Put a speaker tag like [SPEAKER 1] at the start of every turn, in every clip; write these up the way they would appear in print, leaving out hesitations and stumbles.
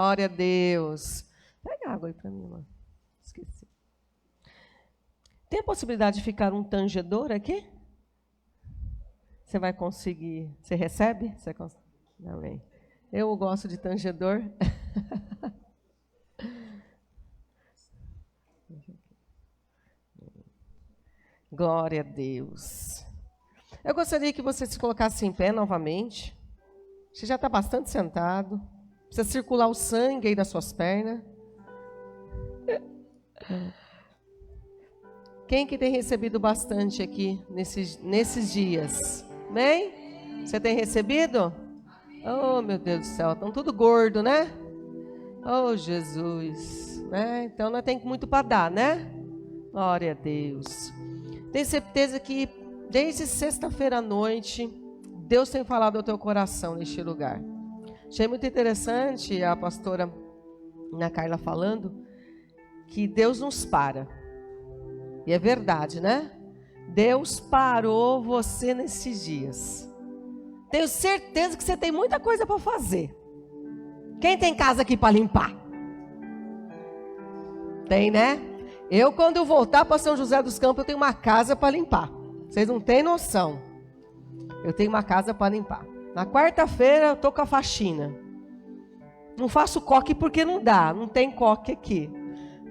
[SPEAKER 1] Glória a Deus. Pega água aí para mim, irmã. Esqueci. Tem a possibilidade de ficar um tangedor aqui? Você vai conseguir. Você recebe? Você consegue? Amém. Eu gosto de tangedor. Glória a Deus. Eu gostaria que você se colocasse em pé novamente. Você já está bastante sentado. Precisa circular o sangue aí das suas pernas. Quem que tem recebido bastante aqui nesses dias? Amém? Você tem recebido? Oh, meu Deus do céu, estão tudo gordo, né? Oh, Jesus. Né? Então, não tem muito para dar, né? Glória a Deus. Tenho certeza que desde sexta-feira à noite, Deus tem falado ao teu coração neste lugar. Achei muito interessante a pastora Ana Carla falando que Deus nos para. E é verdade, né? Deus parou você nesses dias. Tenho certeza que você tem muita coisa para fazer. Quem tem casa aqui para limpar? Tem, né? Eu, quando eu voltar para São José dos Campos, eu tenho uma casa para limpar. Vocês não têm noção. Eu tenho uma casa para limpar. Na quarta-feira, eu estou com a faxina. Não faço coque porque não dá. Não tem coque aqui.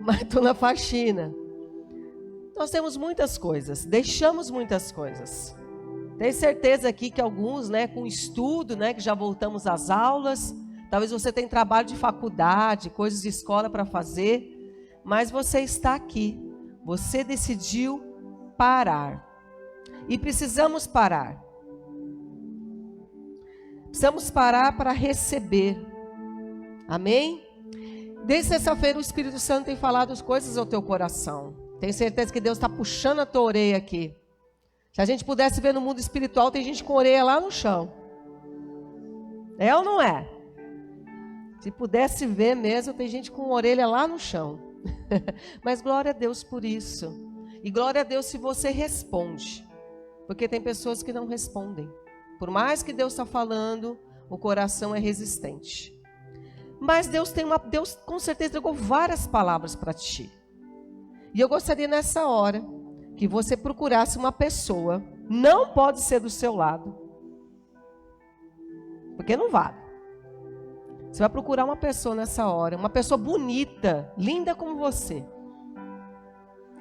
[SPEAKER 1] Mas estou na faxina. Nós temos muitas coisas. Deixamos muitas coisas. Tenho certeza aqui que alguns, né, com estudo, né, que já voltamos às aulas. Talvez você tenha trabalho de faculdade, coisas de escola para fazer. Mas você está aqui. Você decidiu parar. E precisamos parar. Precisamos parar para receber. Amém? Desde sexta-feira o Espírito Santo tem falado as coisas ao teu coração. Tenho certeza que Deus está puxando a tua orelha aqui. Se a gente pudesse ver no mundo espiritual, tem gente com orelha lá no chão. É ou não é? Se pudesse ver mesmo, tem gente com orelha lá no chão. Mas glória a Deus por isso. E glória a Deus se você responde. Porque tem pessoas que não respondem. Por mais que Deus está falando, o coração é resistente. Mas Deus com certeza entregou várias palavras para ti. E eu gostaria nessa hora que você procurasse uma pessoa, não pode ser do seu lado, porque não vale. Você vai procurar uma pessoa nessa hora, uma pessoa bonita, linda como você.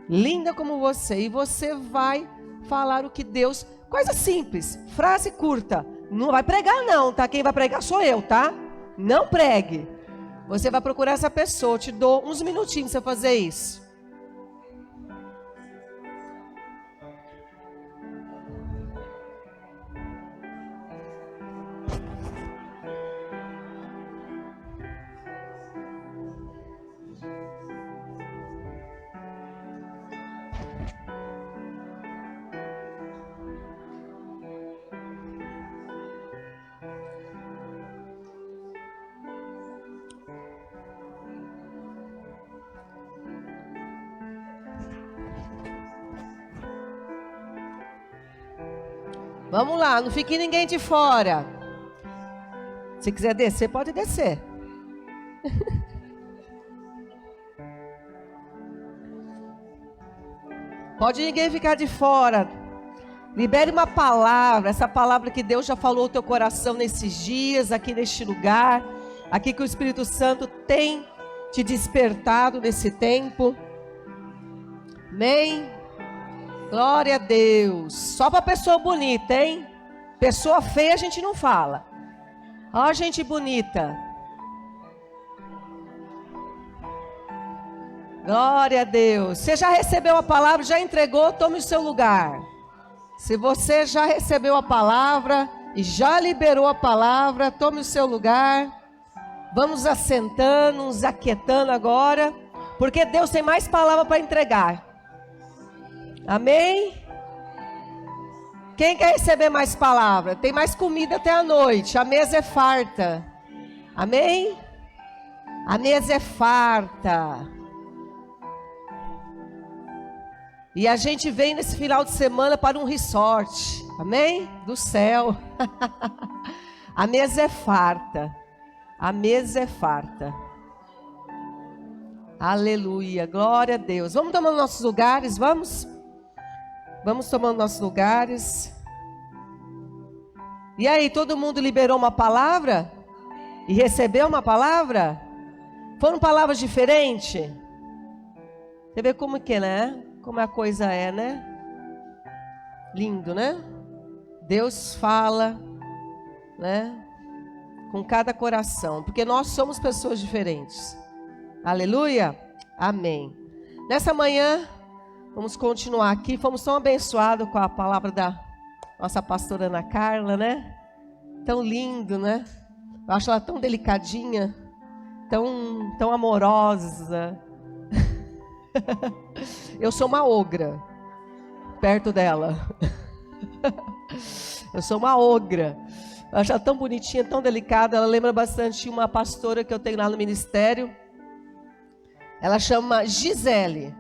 [SPEAKER 1] Linda como você. E você vai falar o que Deus... Coisa simples, frase curta. Não vai pregar não, tá? Quem vai pregar sou eu, tá? Não pregue. Você vai procurar essa pessoa. Eu te dou uns minutinhos para fazer isso. Vamos lá, não fique ninguém de fora. Se quiser descer, pode descer. Pode ninguém ficar de fora. Libere uma palavra, essa palavra que Deus já falou no teu coração nesses dias, aqui neste lugar, aqui que o Espírito Santo tem te despertado nesse tempo. Amém? Glória a Deus. Só para pessoa bonita, hein? Pessoa feia a gente não fala. Ó, gente bonita. Glória a Deus. Você já recebeu a palavra, já entregou, tome o seu lugar. Se você já recebeu a palavra e já liberou a palavra, tome o seu lugar. Vamos assentando, nos aquietando agora, porque Deus tem mais palavra para entregar. Amém? Quem quer receber mais palavra? Tem mais comida até a noite. A mesa é farta. Amém? A mesa é farta. E a gente vem nesse final de semana para um resort. Amém? Do céu. A mesa é farta. A mesa é farta. Aleluia, glória a Deus. Vamos tomando nossos lugares, vamos? Vamos tomando nossos lugares. E aí, todo mundo liberou uma palavra? E recebeu uma palavra? Foram palavras diferentes? Você vê como que, né? Como a coisa é, né? Lindo, né? Deus fala, né? Com cada coração, porque nós somos pessoas diferentes. Aleluia? Amém. Nessa manhã, vamos continuar aqui. Fomos tão abençoados com a palavra da nossa pastora Ana Carla, né? Tão lindo, né? Eu acho ela tão delicadinha, tão amorosa. Eu sou uma ogra perto dela. Eu sou uma ogra. Eu acho ela tão bonitinha, tão delicada. Ela lembra bastante de uma pastora que eu tenho lá no ministério. Ela chama Gisele.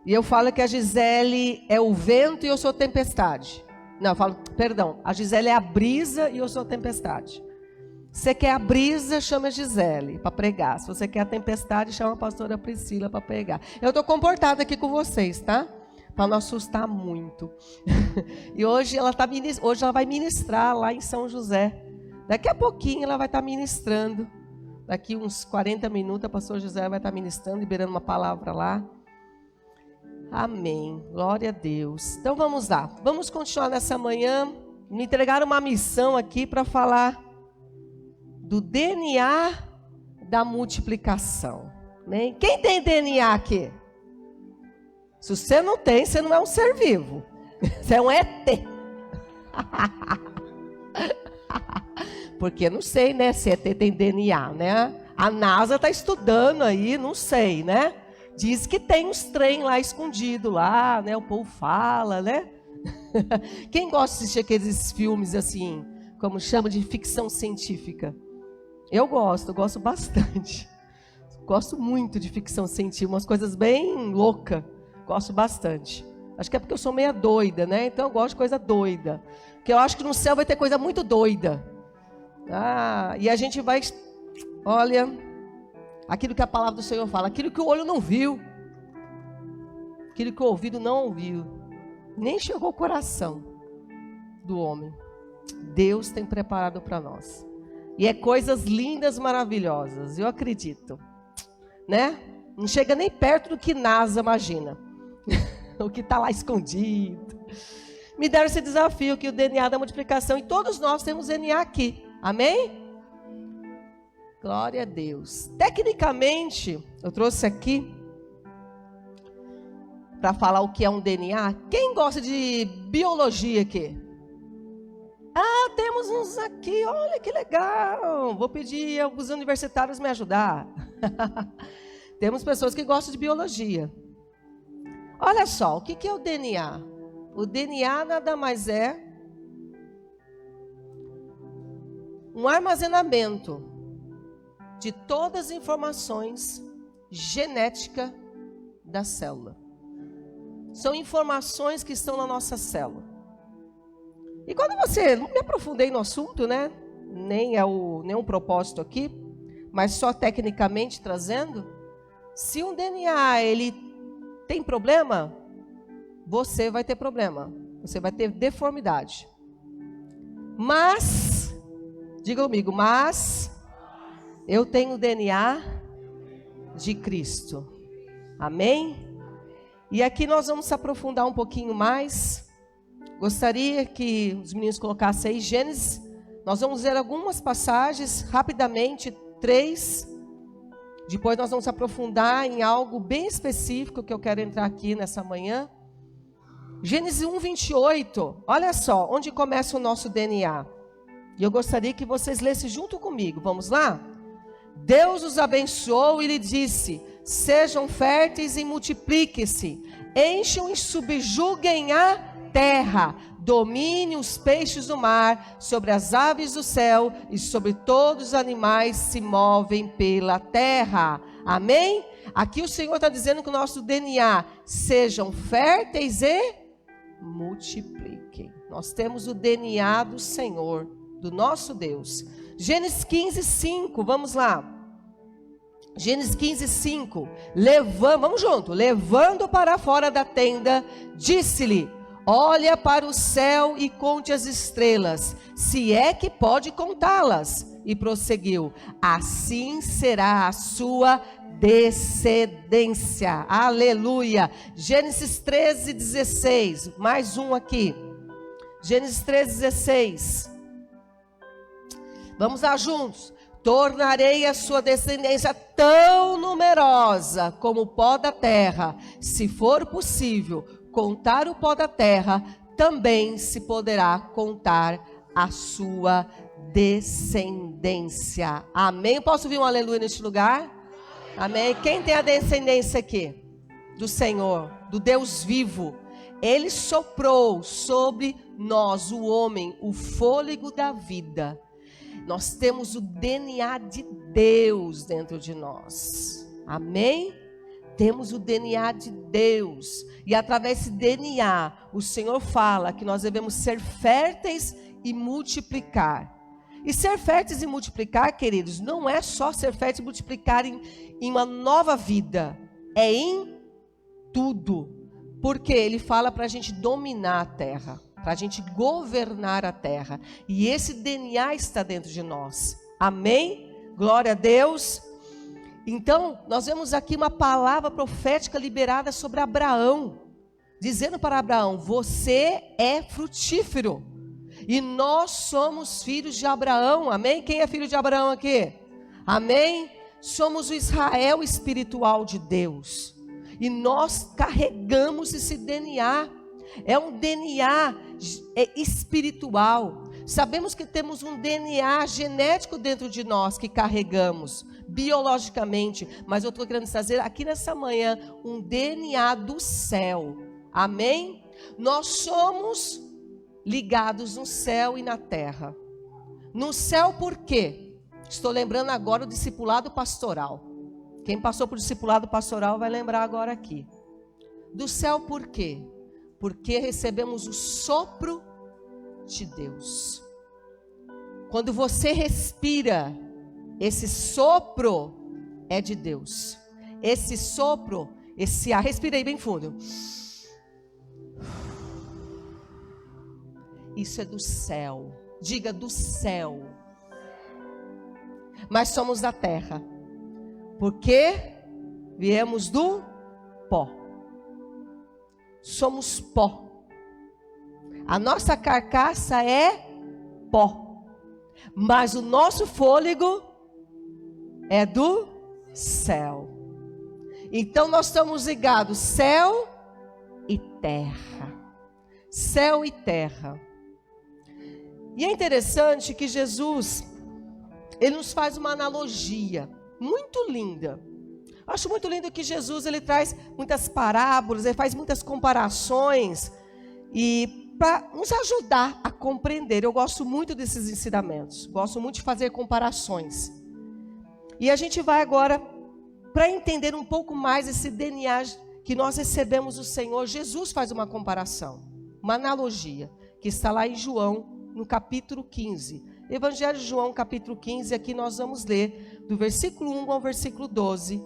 [SPEAKER 1] E eu falo que a Gisele é o vento e eu sou a tempestade. Não, eu falo, perdão. A Gisele é a brisa e eu sou a tempestade. Você quer a brisa, chama a Gisele para pregar. Se você quer a tempestade, chama a pastora Priscila para pregar. Eu estou comportada aqui com vocês, tá? Para não assustar muito. E hoje ela vai ministrar lá em São José. Daqui a pouquinho ela vai estar ministrando. Daqui uns 40 minutos a pastora José vai estar ministrando, liberando uma palavra lá. Amém. Glória a Deus. Então vamos lá. Vamos continuar nessa manhã. Me entregaram uma missão aqui para falar do DNA da multiplicação. Né? Quem tem DNA aqui? Se você não tem, você não é um ser vivo. Você é um ET. Porque não sei, né, se ET tem DNA, né? A NASA está estudando aí, não sei, né? Diz que tem uns trem lá escondido lá, né? O povo fala, né? Quem gosta de assistir aqueles filmes assim, como chama de ficção científica? Eu gosto bastante. Gosto muito de ficção científica, umas coisas bem loucas. Gosto bastante. Acho que é porque eu sou meia doida, né? Então eu gosto de coisa doida. Porque eu acho que no céu vai ter coisa muito doida. E a gente vai... Olha, aquilo que a palavra do Senhor fala. Aquilo que o olho não viu. Aquilo que o ouvido não ouviu. Nem chegou ao coração do homem. Deus tem preparado para nós. E é coisas lindas, maravilhosas. Eu acredito. Né? Não chega nem perto do que NASA imagina. O que está lá escondido. Me deram esse desafio que o DNA da multiplicação. E todos nós temos DNA aqui. Amém? Glória a Deus. Tecnicamente, eu trouxe aqui para falar o que é um DNA. Quem gosta de biologia aqui? Temos uns aqui. Olha que legal. Vou pedir aos universitários me ajudar. Temos pessoas que gostam de biologia. Olha só, o que é o DNA? O DNA nada mais é um armazenamento de todas as informações genéticas da célula. São informações que estão na nossa célula. E quando não me aprofundei no assunto, né? Nem é nenhum propósito aqui, mas só tecnicamente trazendo. Se um DNA ele tem problema, você vai ter problema. Você vai ter deformidade. Mas, diga comigo, mas eu tenho o DNA de Cristo. Amém? E aqui nós vamos se aprofundar um pouquinho mais. Gostaria que os meninos colocassem aí Gênesis. Nós vamos ver algumas passagens, rapidamente, 3. Depois nós vamos aprofundar em algo bem específico que eu quero entrar aqui nessa manhã. Gênesis 1, 28. Olha só, onde começa o nosso DNA. E eu gostaria que vocês lessem junto comigo. Vamos lá? Deus os abençoou e lhe disse: sejam férteis e multipliquem-se, encham e subjuguem a terra, dominem os peixes do mar, sobre as aves do céu e sobre todos os animais que se movem pela terra. Amém? Aqui o Senhor está dizendo que o nosso DNA sejam férteis e multipliquem. Nós temos o DNA do Senhor, do nosso Deus. Gênesis 15, 5, vamos lá. Gênesis 15, 5. Vamos junto. Levando para fora da tenda, disse-lhe: olha para o céu e conte as estrelas, se é que pode contá-las. E prosseguiu: assim será a sua descendência. Aleluia. Gênesis 13, 16. Mais um aqui. Gênesis 13, 16. Vamos lá juntos. Tornarei a sua descendência tão numerosa como o pó da terra. Se for possível contar o pó da terra, também se poderá contar a sua descendência. Amém? Posso ouvir um aleluia neste lugar? Amém? Quem tem a descendência aqui? Do Senhor, do Deus vivo. Ele soprou sobre nós, o homem, o fôlego da vida. Nós temos o DNA de Deus dentro de nós. Amém? Temos o DNA de Deus. E através desse DNA, o Senhor fala que nós devemos ser férteis e multiplicar. E ser férteis e multiplicar, queridos, não é só ser férteis e multiplicar em uma nova vida. É em tudo. Porque Ele fala para a gente dominar a terra, para a gente governar a terra. E esse DNA está dentro de nós. Amém? Glória a Deus. Então, nós vemos aqui uma palavra profética liberada sobre Abraão. Dizendo para Abraão: você é frutífero. E nós somos filhos de Abraão. Amém? Quem é filho de Abraão aqui? Amém? Somos o Israel espiritual de Deus. E nós carregamos esse DNA. É um DNA espiritual. Sabemos que temos um DNA genético dentro de nós que carregamos biologicamente, mas eu estou querendo trazer aqui nessa manhã um DNA do céu. Amém? Nós somos ligados no céu e na terra. No céu por quê? Estou lembrando agora o discipulado pastoral. Quem passou por discipulado pastoral vai lembrar agora aqui. Do céu por quê? Porque recebemos o sopro de Deus. Quando você respira, esse sopro é de Deus. Esse sopro, esse ar, respira aí bem fundo. Isso é do céu. Diga do céu. Mas somos da terra. Porque viemos do pó. Somos pó. A nossa carcaça é pó. Mas o nosso fôlego é do céu. Então nós estamos ligados céu e terra. Céu e terra. E é interessante que Jesus, Ele nos faz uma analogia muito linda. Acho muito lindo que Jesus, Ele traz muitas parábolas, Ele faz muitas comparações, e para nos ajudar a compreender. Eu gosto muito desses ensinamentos, gosto muito de fazer comparações. E a gente vai agora, para entender um pouco mais esse DNA que nós recebemos do Senhor, Jesus faz uma comparação, uma analogia, que está lá em João, no capítulo 15. Evangelho de João, capítulo 15, aqui nós vamos ler do versículo 1 ao versículo 12.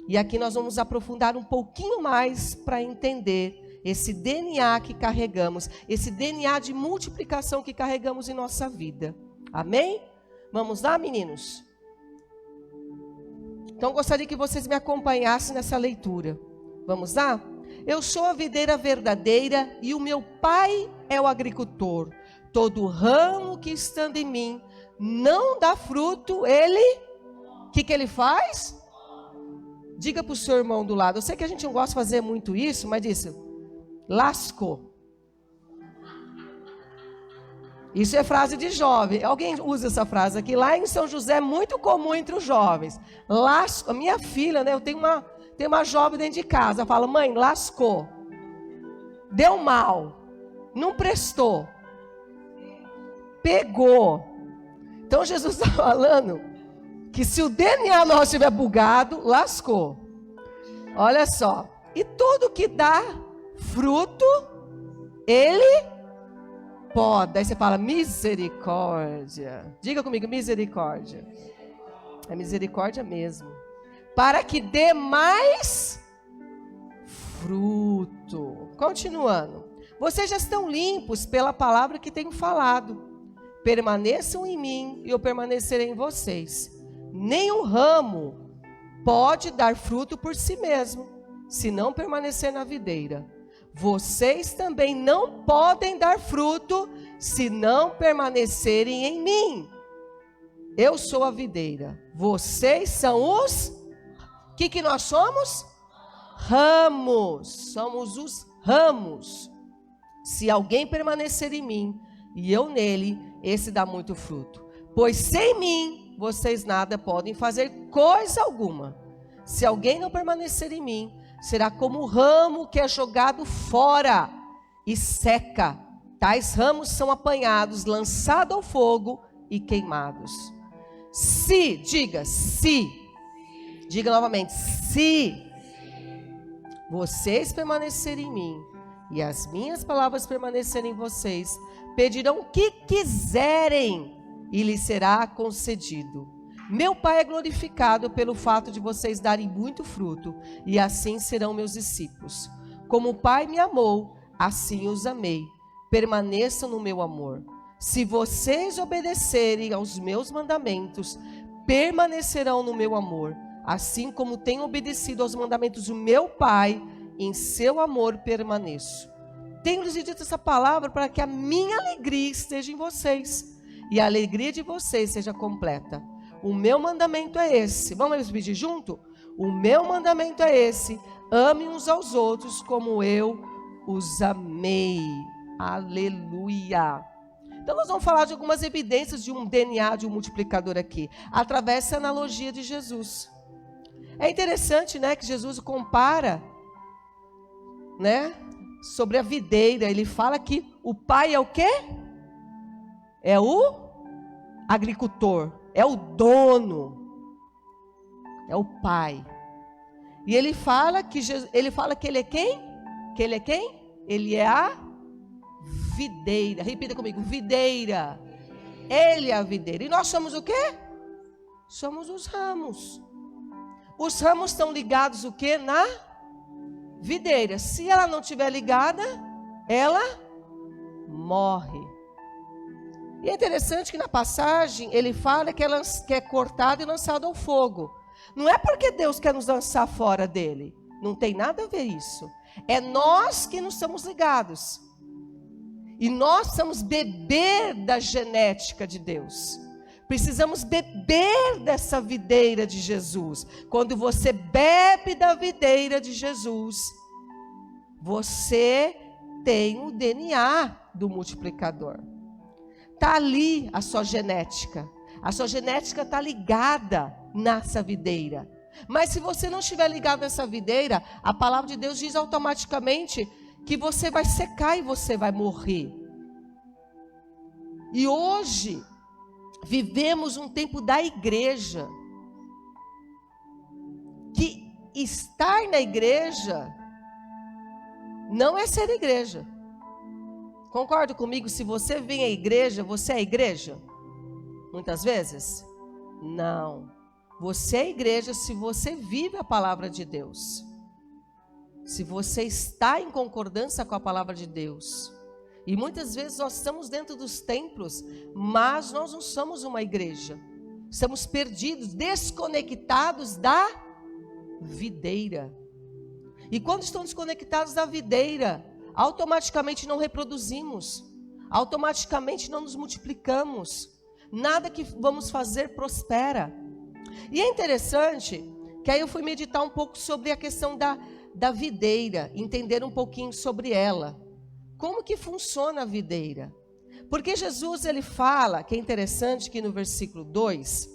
[SPEAKER 1] E aqui nós vamos aprofundar um pouquinho mais para entender esse DNA que carregamos, esse DNA de multiplicação que carregamos em nossa vida. Amém? Vamos lá, meninos? Então, gostaria que vocês me acompanhassem nessa leitura. Vamos lá? Eu sou a videira verdadeira e o meu pai é o agricultor. Todo ramo que estando em mim não dá fruto, ele, o que ele faz? Diga para o seu irmão do lado. Eu sei que a gente não gosta de fazer muito isso, mas disse, lascou. Isso é frase de jovem. Alguém usa essa frase aqui. Lá em São José é muito comum entre os jovens. Lascou. A minha filha, né? Eu tenho uma jovem dentro de casa. Fala, mãe, lascou. Deu mal. Não prestou. Pegou. Então Jesus está falando que se o DNA nosso estiver bugado, lascou. Olha só. E tudo que dá fruto, ele poda. Aí você fala misericórdia. Diga comigo, misericórdia. É misericórdia mesmo. Para que dê mais fruto. Continuando. Vocês já estão limpos pela palavra que tenho falado. Permaneçam em mim e eu permanecerei em vocês. Nenhum ramo pode dar fruto por si mesmo, se não permanecer na videira. Vocês também não podem dar fruto se não permanecerem em mim. Eu sou a videira, vocês são os... O que nós somos? Ramos. Somos os ramos. Se alguém permanecer em mim e eu nele, esse dá muito fruto. Pois sem mim, vocês nada podem fazer coisa alguma. Se alguém não permanecer em mim, será como o ramo que é jogado fora e seca. Tais ramos são apanhados, lançados ao fogo e queimados. Diga novamente, se vocês permanecerem em mim e as minhas palavras permanecerem em vocês, pedirão o que quiserem e lhes será concedido. Meu Pai é glorificado pelo fato de vocês darem muito fruto, e assim serão meus discípulos. Como o Pai me amou, assim os amei. Permaneçam no meu amor. Se vocês obedecerem aos meus mandamentos, permanecerão no meu amor, assim como tenho obedecido aos mandamentos do meu Pai, em seu amor permaneço. Tenho-lhes dito essa palavra para que a minha alegria esteja em vocês, e a alegria de vocês seja completa. O meu mandamento é esse. Vamos pedir junto? O meu mandamento é esse: amem uns aos outros como eu os amei. Aleluia. Então nós vamos falar de algumas evidências de um DNA, de um multiplicador aqui, através dessa analogia de Jesus. É interessante, né, que Jesus compara, né, sobre a videira. Ele fala que o pai é o quê? É o agricultor, é o dono, é o pai. E ele fala que ele é quem? Que ele é quem? Ele é a videira. Repita comigo, videira. Ele é a videira. E nós somos o quê? Somos os ramos. Os ramos estão ligados o quê? Na videira. Se ela não estiver ligada, ela morre. E é interessante que na passagem ele fala que ela é cortada e lançada ao fogo. Não é porque Deus quer nos lançar fora dele. Não tem nada a ver isso. É nós que nos estamos ligados. E nós precisamos beber da genética de Deus. Precisamos beber dessa videira de Jesus. Quando você bebe da videira de Jesus, você tem o DNA do multiplicador. Está ali a sua genética. A sua genética está ligada nessa videira. Mas se você não estiver ligado nessa videira, a palavra de Deus diz automaticamente que você vai secar e você vai morrer. E hoje vivemos um tempo da igreja, que estar na igreja não é ser igreja. Concorda comigo? Se você vem à igreja, você é igreja? Muitas vezes? Não. Você é igreja se você vive a palavra de Deus. Se você está em concordância com a palavra de Deus. E muitas vezes nós estamos dentro dos templos, mas nós não somos uma igreja. Estamos perdidos, desconectados da videira. E quando estamos desconectados da videira, automaticamente não reproduzimos, automaticamente não nos multiplicamos, nada que vamos fazer prospera. E é interessante que aí eu fui meditar um pouco sobre a questão da videira, entender um pouquinho sobre ela. Como que funciona a videira? Porque Jesus ele fala, que é interessante que no versículo 2,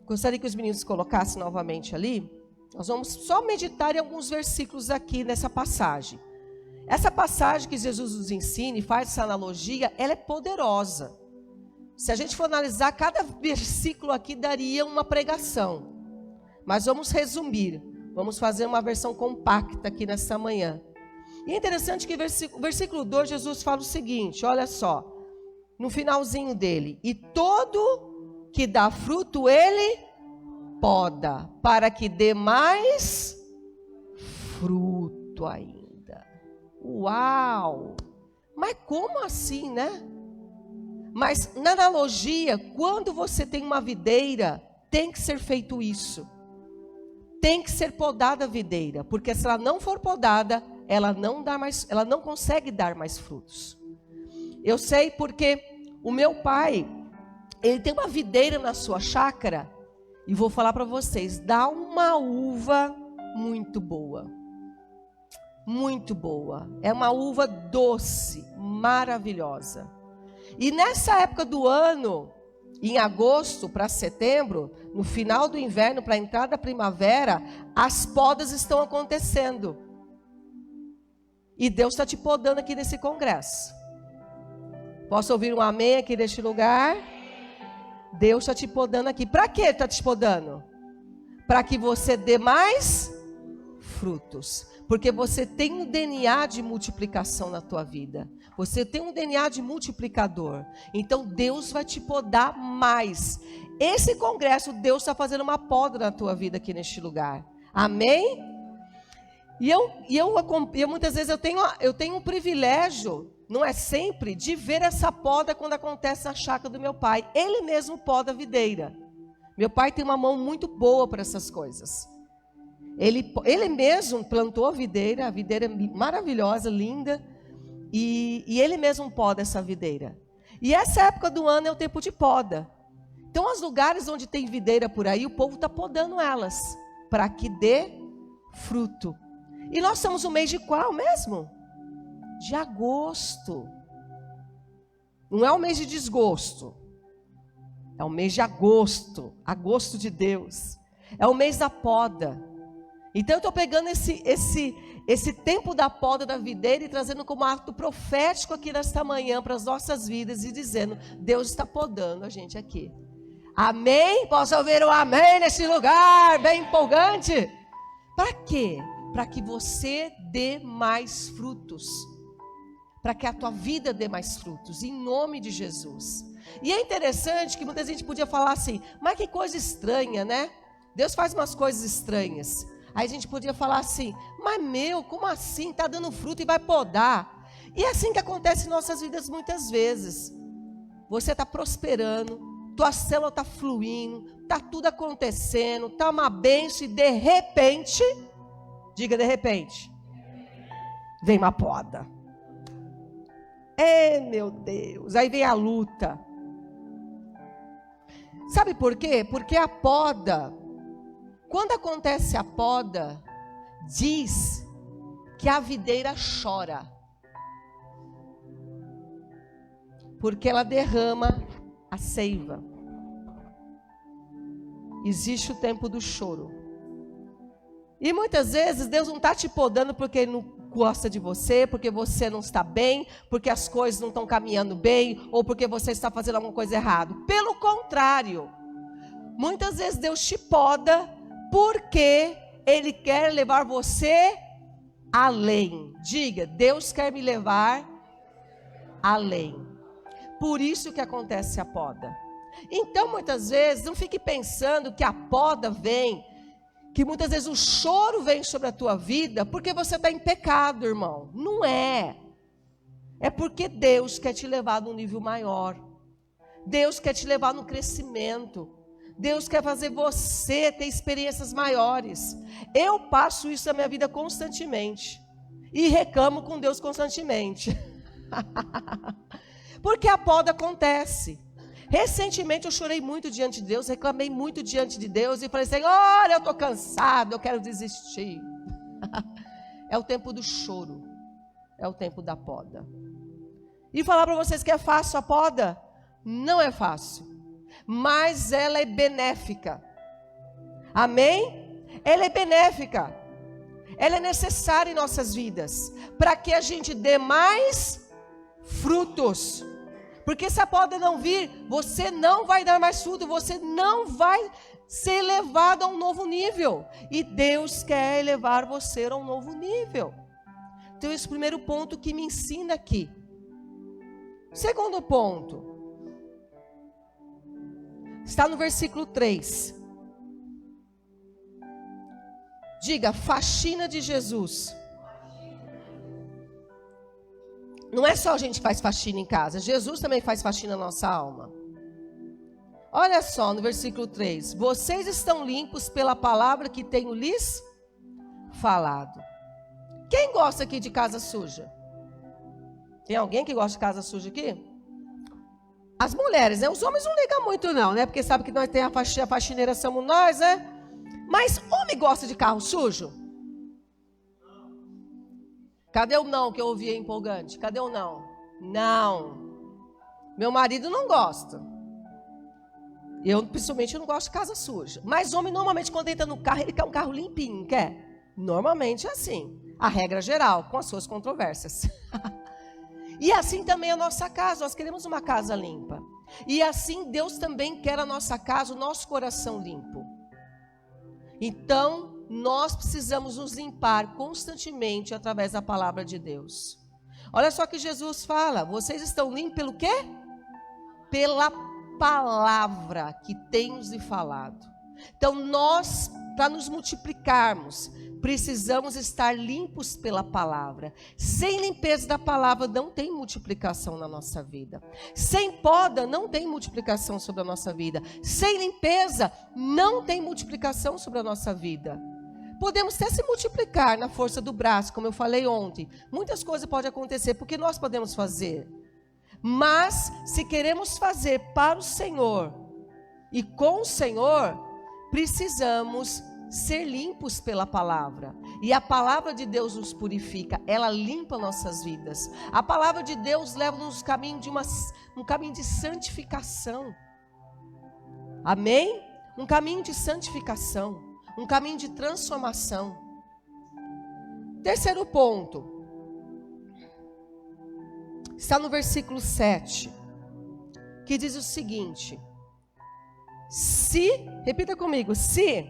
[SPEAKER 1] gostaria que os meninos colocassem novamente ali, nós vamos só meditar em alguns versículos aqui nessa passagem. Essa passagem que Jesus nos ensina e faz essa analogia, ela é poderosa. Se a gente for analisar, cada versículo aqui daria uma pregação. Mas vamos resumir, vamos fazer uma versão compacta aqui nessa manhã. E é interessante que versículo 2, Jesus fala o seguinte, olha só, no finalzinho dele, e todo que dá fruto ele poda, para que dê mais fruto ainda. Uau! Mas como assim, né? Mas na analogia, quando você tem uma videira, tem que ser feito isso. Tem que ser podada a videira, porque se ela não for podada, ela não consegue dar mais frutos. Eu sei porque o meu pai, ele tem uma videira na sua chácara, e vou falar para vocês, dá uma uva muito boa. Muito boa. É uma uva doce, maravilhosa. E nessa época do ano, em agosto para setembro, no final do inverno para a entrada da primavera, as podas estão acontecendo. E Deus está te podando aqui nesse congresso. Posso ouvir um amém aqui neste lugar? Deus está te podando aqui. Para que está te podando? Para que você dê mais frutos. Porque você tem um DNA de multiplicação na tua vida. Você tem um DNA de multiplicador. Então Deus vai te podar mais. Esse congresso, Deus está fazendo uma poda na tua vida aqui neste lugar. Amém? E eu muitas vezes eu tenho um privilégio, não é sempre, de ver essa poda quando acontece na chácara do meu pai. Ele mesmo poda a videira. Meu pai tem uma mão muito boa para essas coisas. Ele mesmo plantou a videira é maravilhosa, linda, e ele mesmo poda essa videira. E essa época do ano é o tempo de poda. Então, os lugares onde tem videira por aí, o povo está podando elas, para que dê fruto. E nós estamos no mês de qual mesmo? De agosto. Não é o mês de desgosto. É o mês de agosto. Agosto de Deus. É o mês da poda. Então eu estou pegando esse tempo da poda da videira e trazendo como ato profético aqui nesta manhã para as nossas vidas e dizendo, Deus está podando a gente aqui. Amém? Posso ouvir um amém nesse lugar bem empolgante? Para quê? Para que você dê mais frutos. Para que a tua vida dê mais frutos, em nome de Jesus. E é interessante que muita gente podia falar assim, mas que coisa estranha, né? Deus faz umas coisas estranhas. Aí a gente podia falar assim, mas como assim? Está dando fruto e vai podar. E é assim que acontece em nossas vidas muitas vezes. Você está prosperando, tua célula está fluindo, está tudo acontecendo, está uma bênção e de repente, diga de repente, vem uma poda. Meu Deus, aí vem a luta. Sabe por quê? Porque a poda, quando acontece a poda, diz que a videira chora. Porque ela derrama a seiva. Existe o tempo do choro. E muitas vezes Deus não está te podando porque Ele não gosta de você, porque você não está bem, porque as coisas não estão caminhando bem, ou porque você está fazendo alguma coisa errada. Pelo contrário, muitas vezes Deus te poda porque Ele quer levar você além. Diga, Deus quer me levar além. Por isso que acontece a poda. Então, muitas vezes, não fique pensando que a poda vem, que muitas vezes o choro vem sobre a tua vida porque você está em pecado, irmão. Não é. É porque Deus quer te levar num nível maior. Deus quer te levar no crescimento. Deus quer fazer você ter experiências maiores. Eu passo isso na minha vida constantemente. E reclamo com Deus constantemente. Porque a poda acontece. Recentemente eu chorei muito diante de Deus, reclamei muito diante de Deus e falei assim, olha, eu estou cansado, eu quero desistir. É o tempo do choro, é o tempo da poda. E falar para vocês que é fácil a poda? Não é fácil, mas ela é benéfica. Amém? Ela é benéfica, ela é necessária em nossas vidas, para que a gente dê mais frutos. Porque se a poda não vir, você não vai dar mais fruto, você não vai ser elevado a um novo nível. E Deus quer elevar você a um novo nível. Então, esse é o primeiro ponto que me ensina aqui. Segundo ponto, está no versículo 3. Diga, faxina de Jesus. Não é só a gente que faz faxina em casa, Jesus também faz faxina na nossa alma. Olha só no versículo 3. Vocês estão limpos pela palavra que tenho lhes falado. Quem gosta aqui de casa suja? Tem alguém que gosta de casa suja aqui? As mulheres, né? Os homens não ligam muito não, né? Porque sabe que nós temos a faxineira somos nós, né? Mas homem gosta de carro sujo? Cadê o não que eu ouvi empolgante? Cadê o não? Não. Meu marido não gosta. Eu, principalmente, não gosto de casa suja. Mas homem, normalmente, quando entra no carro, ele quer um carro limpinho, quer? Normalmente é assim. A regra geral, com as suas controvérsias. E assim também a nossa casa. Nós queremos uma casa limpa. E assim Deus também quer a nossa casa, o nosso coração limpo. Então, nós precisamos nos limpar constantemente através da palavra de Deus. Olha só que Jesus fala, vocês estão limpos pelo quê? Pela palavra que temos lhe falado. Então nós, para nos multiplicarmos, precisamos estar limpos pela palavra. Sem limpeza da palavra não tem multiplicação na nossa vida. Sem poda não tem multiplicação sobre a nossa vida. Sem limpeza não tem multiplicação sobre a nossa vida. Podemos até se multiplicar na força do braço, como eu falei ontem. Muitas coisas podem acontecer, porque nós podemos fazer. Mas, se queremos fazer para o Senhor e com o Senhor, precisamos ser limpos pela palavra. E a palavra de Deus nos purifica, ela limpa nossas vidas. A palavra de Deus leva-nos um caminho de santificação. Amém? Um caminho de santificação. Um caminho de transformação. Terceiro ponto. Está no versículo 7. Que diz o seguinte. Repita comigo. Se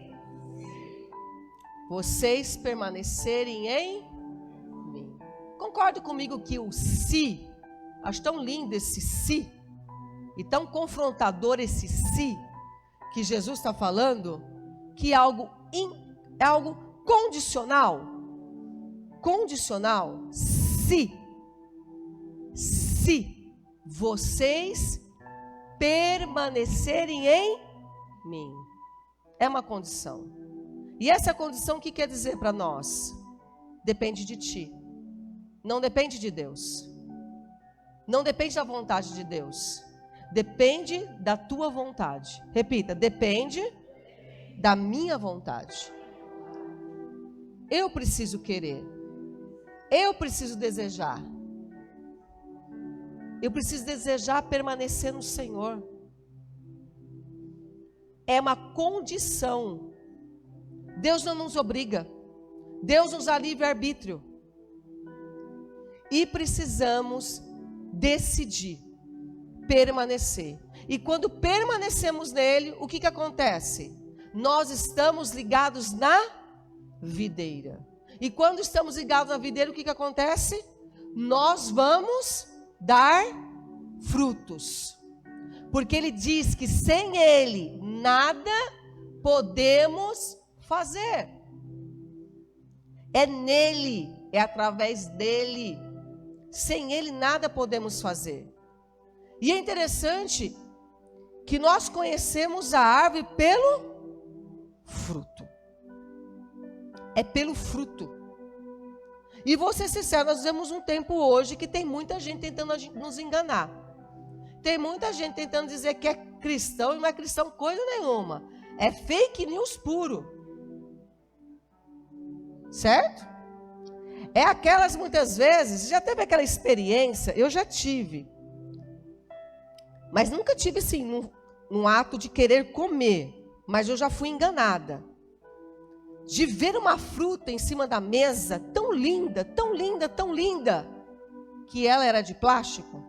[SPEAKER 1] vocês permanecerem em mim. Concorda comigo que o se, acho tão lindo esse se. E tão confrontador esse se. Que Jesus está falando. Que é algo condicional. Condicional. Se vocês permanecerem em mim. É uma condição. E essa condição, o que quer dizer para nós? Depende de ti. Não depende de Deus. Não depende da vontade de Deus. Depende da tua vontade. Repita, depende da minha vontade. Eu preciso querer. Eu preciso desejar. Eu preciso desejar permanecer no Senhor. É uma condição. Deus não nos obriga. Deus nos dá livre-arbítrio. E precisamos decidir permanecer. E quando permanecemos nele, o que acontece? Nós estamos ligados na videira. E quando estamos ligados na videira, o que acontece? Nós vamos dar frutos. Porque ele diz que sem ele nada podemos fazer. É nele, é através dele. Sem ele nada podemos fazer. E é interessante que nós conhecemos a árvore pelo fruto. É pelo fruto. E vou ser sincero, nós vivemos um tempo hoje que tem muita gente tentando nos enganar. Tem muita gente tentando dizer que é cristão e não é cristão coisa nenhuma. É fake news puro. Certo? É aquelas muitas vezes, já teve aquela experiência, eu já tive. Mas nunca tive assim, num ato de querer comer. Mas eu já fui enganada. De ver uma fruta em cima da mesa, tão linda, tão linda, tão linda, que ela era de plástico.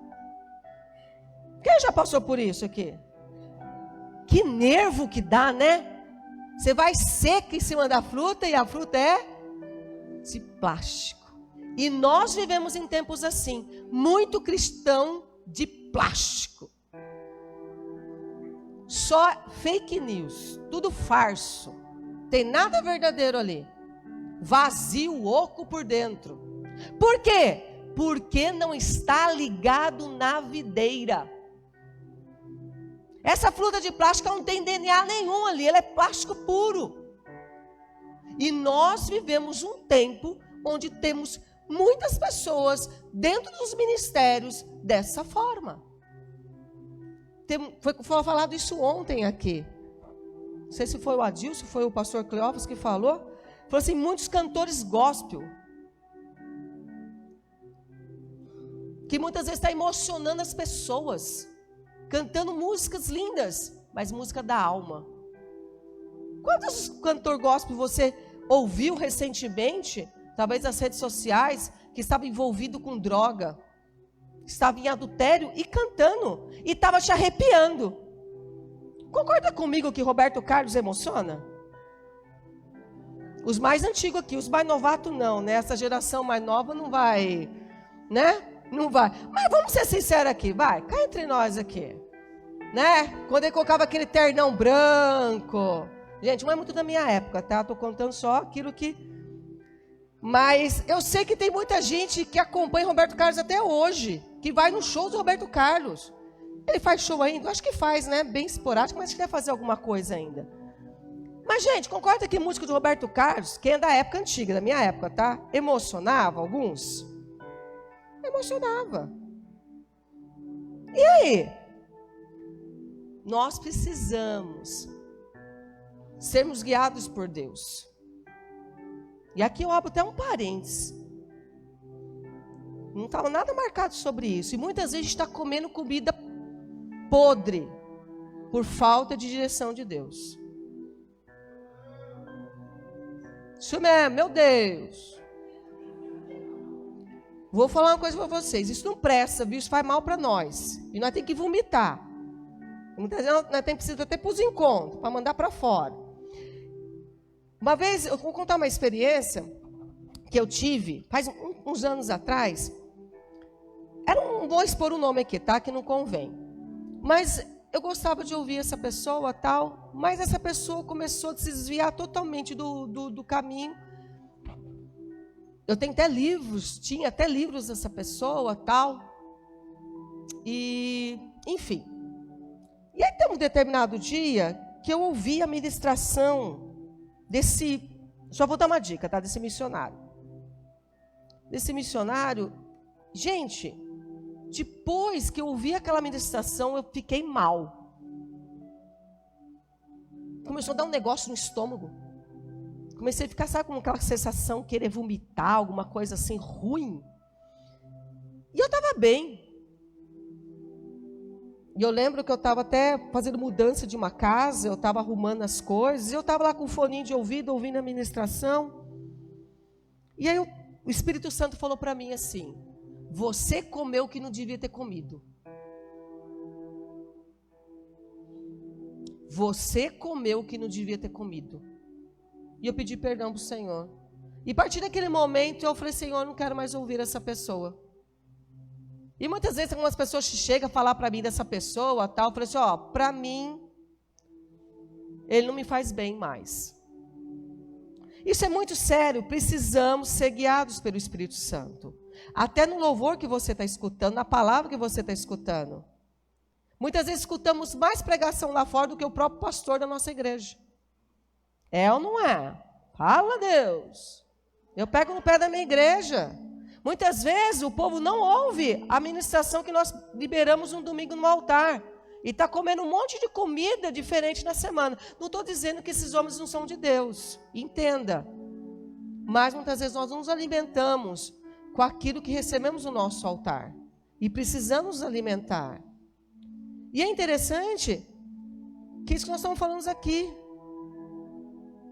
[SPEAKER 1] Quem já passou por isso aqui? Que nervo que dá, né? Você vai seca em cima da fruta e a fruta é de plástico. E nós vivemos em tempos assim, muito cristão de plástico. Só fake news, tudo farso. Tem nada verdadeiro ali. Vazio, oco por dentro. Por quê? Porque não está ligado na videira. Essa fruta de plástico não tem DNA nenhum ali, ela é plástico puro. E nós vivemos um tempo onde temos muitas pessoas dentro dos ministérios dessa forma. Foi falado isso ontem aqui. Não sei se foi o Adilson, se foi o pastor Cleófas que falou. Falou assim, muitos cantores gospel. Que muitas vezes está emocionando as pessoas. Cantando músicas lindas, mas música da alma. Quantos cantores gospel você ouviu recentemente, talvez nas redes sociais, que estava envolvido com droga, estava em adultério e cantando, e estava te arrepiando? Concorda comigo que Roberto Carlos emociona? Os mais antigos aqui, os mais novatos não, né? Essa geração mais nova não vai, né? Não vai. Mas vamos ser sinceros aqui, vai. Cá entre nós aqui. Né? Quando ele colocava aquele ternão branco. Gente, não é muito da minha época, tá? Estou contando só aquilo que... Mas eu sei que tem muita gente que acompanha Roberto Carlos até hoje. Que vai no show do Roberto Carlos. Ele faz show ainda? Eu acho que faz, né? Bem esporádico, mas acho que deve fazer alguma coisa ainda. Mas, gente, concorda que música do Roberto Carlos, que é da época antiga, da minha época, tá? Emocionava alguns? Emocionava. E aí? Nós precisamos sermos guiados por Deus. E aqui eu abro até um parênteses. Não estava nada marcado sobre isso. E muitas vezes a gente está comendo comida podre por falta de direção de Deus. Isso mesmo, meu Deus. Vou falar uma coisa para vocês. Isso não presta, viu? Isso faz mal para nós. E nós temos que vomitar. Muitas vezes nós precisamos até para os encontros, para mandar para fora. Uma vez, eu vou contar uma experiência que eu tive, faz uns anos atrás. Não vou expor o nome aqui, tá? Que não convém. Mas eu gostava de ouvir essa pessoa, tal. Mas essa pessoa começou a se desviar totalmente do caminho. Eu tenho até livros, tinha até livros dessa pessoa, tal. E, enfim. E aí tem um determinado dia que eu ouvi a ministração desse, só vou dar uma dica, tá? Desse missionário. Desse missionário, gente, depois que eu ouvi aquela ministração, eu fiquei mal. Começou a dar um negócio no estômago. Comecei a ficar, sabe, com aquela sensação, querer vomitar, alguma coisa assim, ruim. E eu estava bem. E eu lembro que eu estava até fazendo mudança de uma casa, eu estava arrumando as coisas, e eu estava lá com o foninho de ouvido, ouvindo a ministração. E aí o Espírito Santo falou para mim assim, você comeu o que não devia ter comido. Você comeu o que não devia ter comido. E eu pedi perdão para o Senhor. E a partir daquele momento eu falei, Senhor, eu não quero mais ouvir essa pessoa. E muitas vezes algumas pessoas chegam a falar para mim dessa pessoa, tal, eu falei assim, ó, para mim, ele não me faz bem mais. Isso é muito sério, precisamos ser guiados pelo Espírito Santo. Até no louvor que você está escutando, na palavra que você está escutando. Muitas vezes escutamos mais pregação lá fora do que o próprio pastor da nossa igreja. É ou não é? Fala, Deus. Eu pego no pé da minha igreja. Muitas vezes o povo não ouve a ministração que nós liberamos um domingo no altar. E está comendo um monte de comida diferente na semana. Não estou dizendo que esses homens não são de Deus. Entenda. Mas muitas vezes nós não nos alimentamos com aquilo que recebemos no nosso altar. E precisamos nos alimentar. E é interessante que isso que nós estamos falando aqui.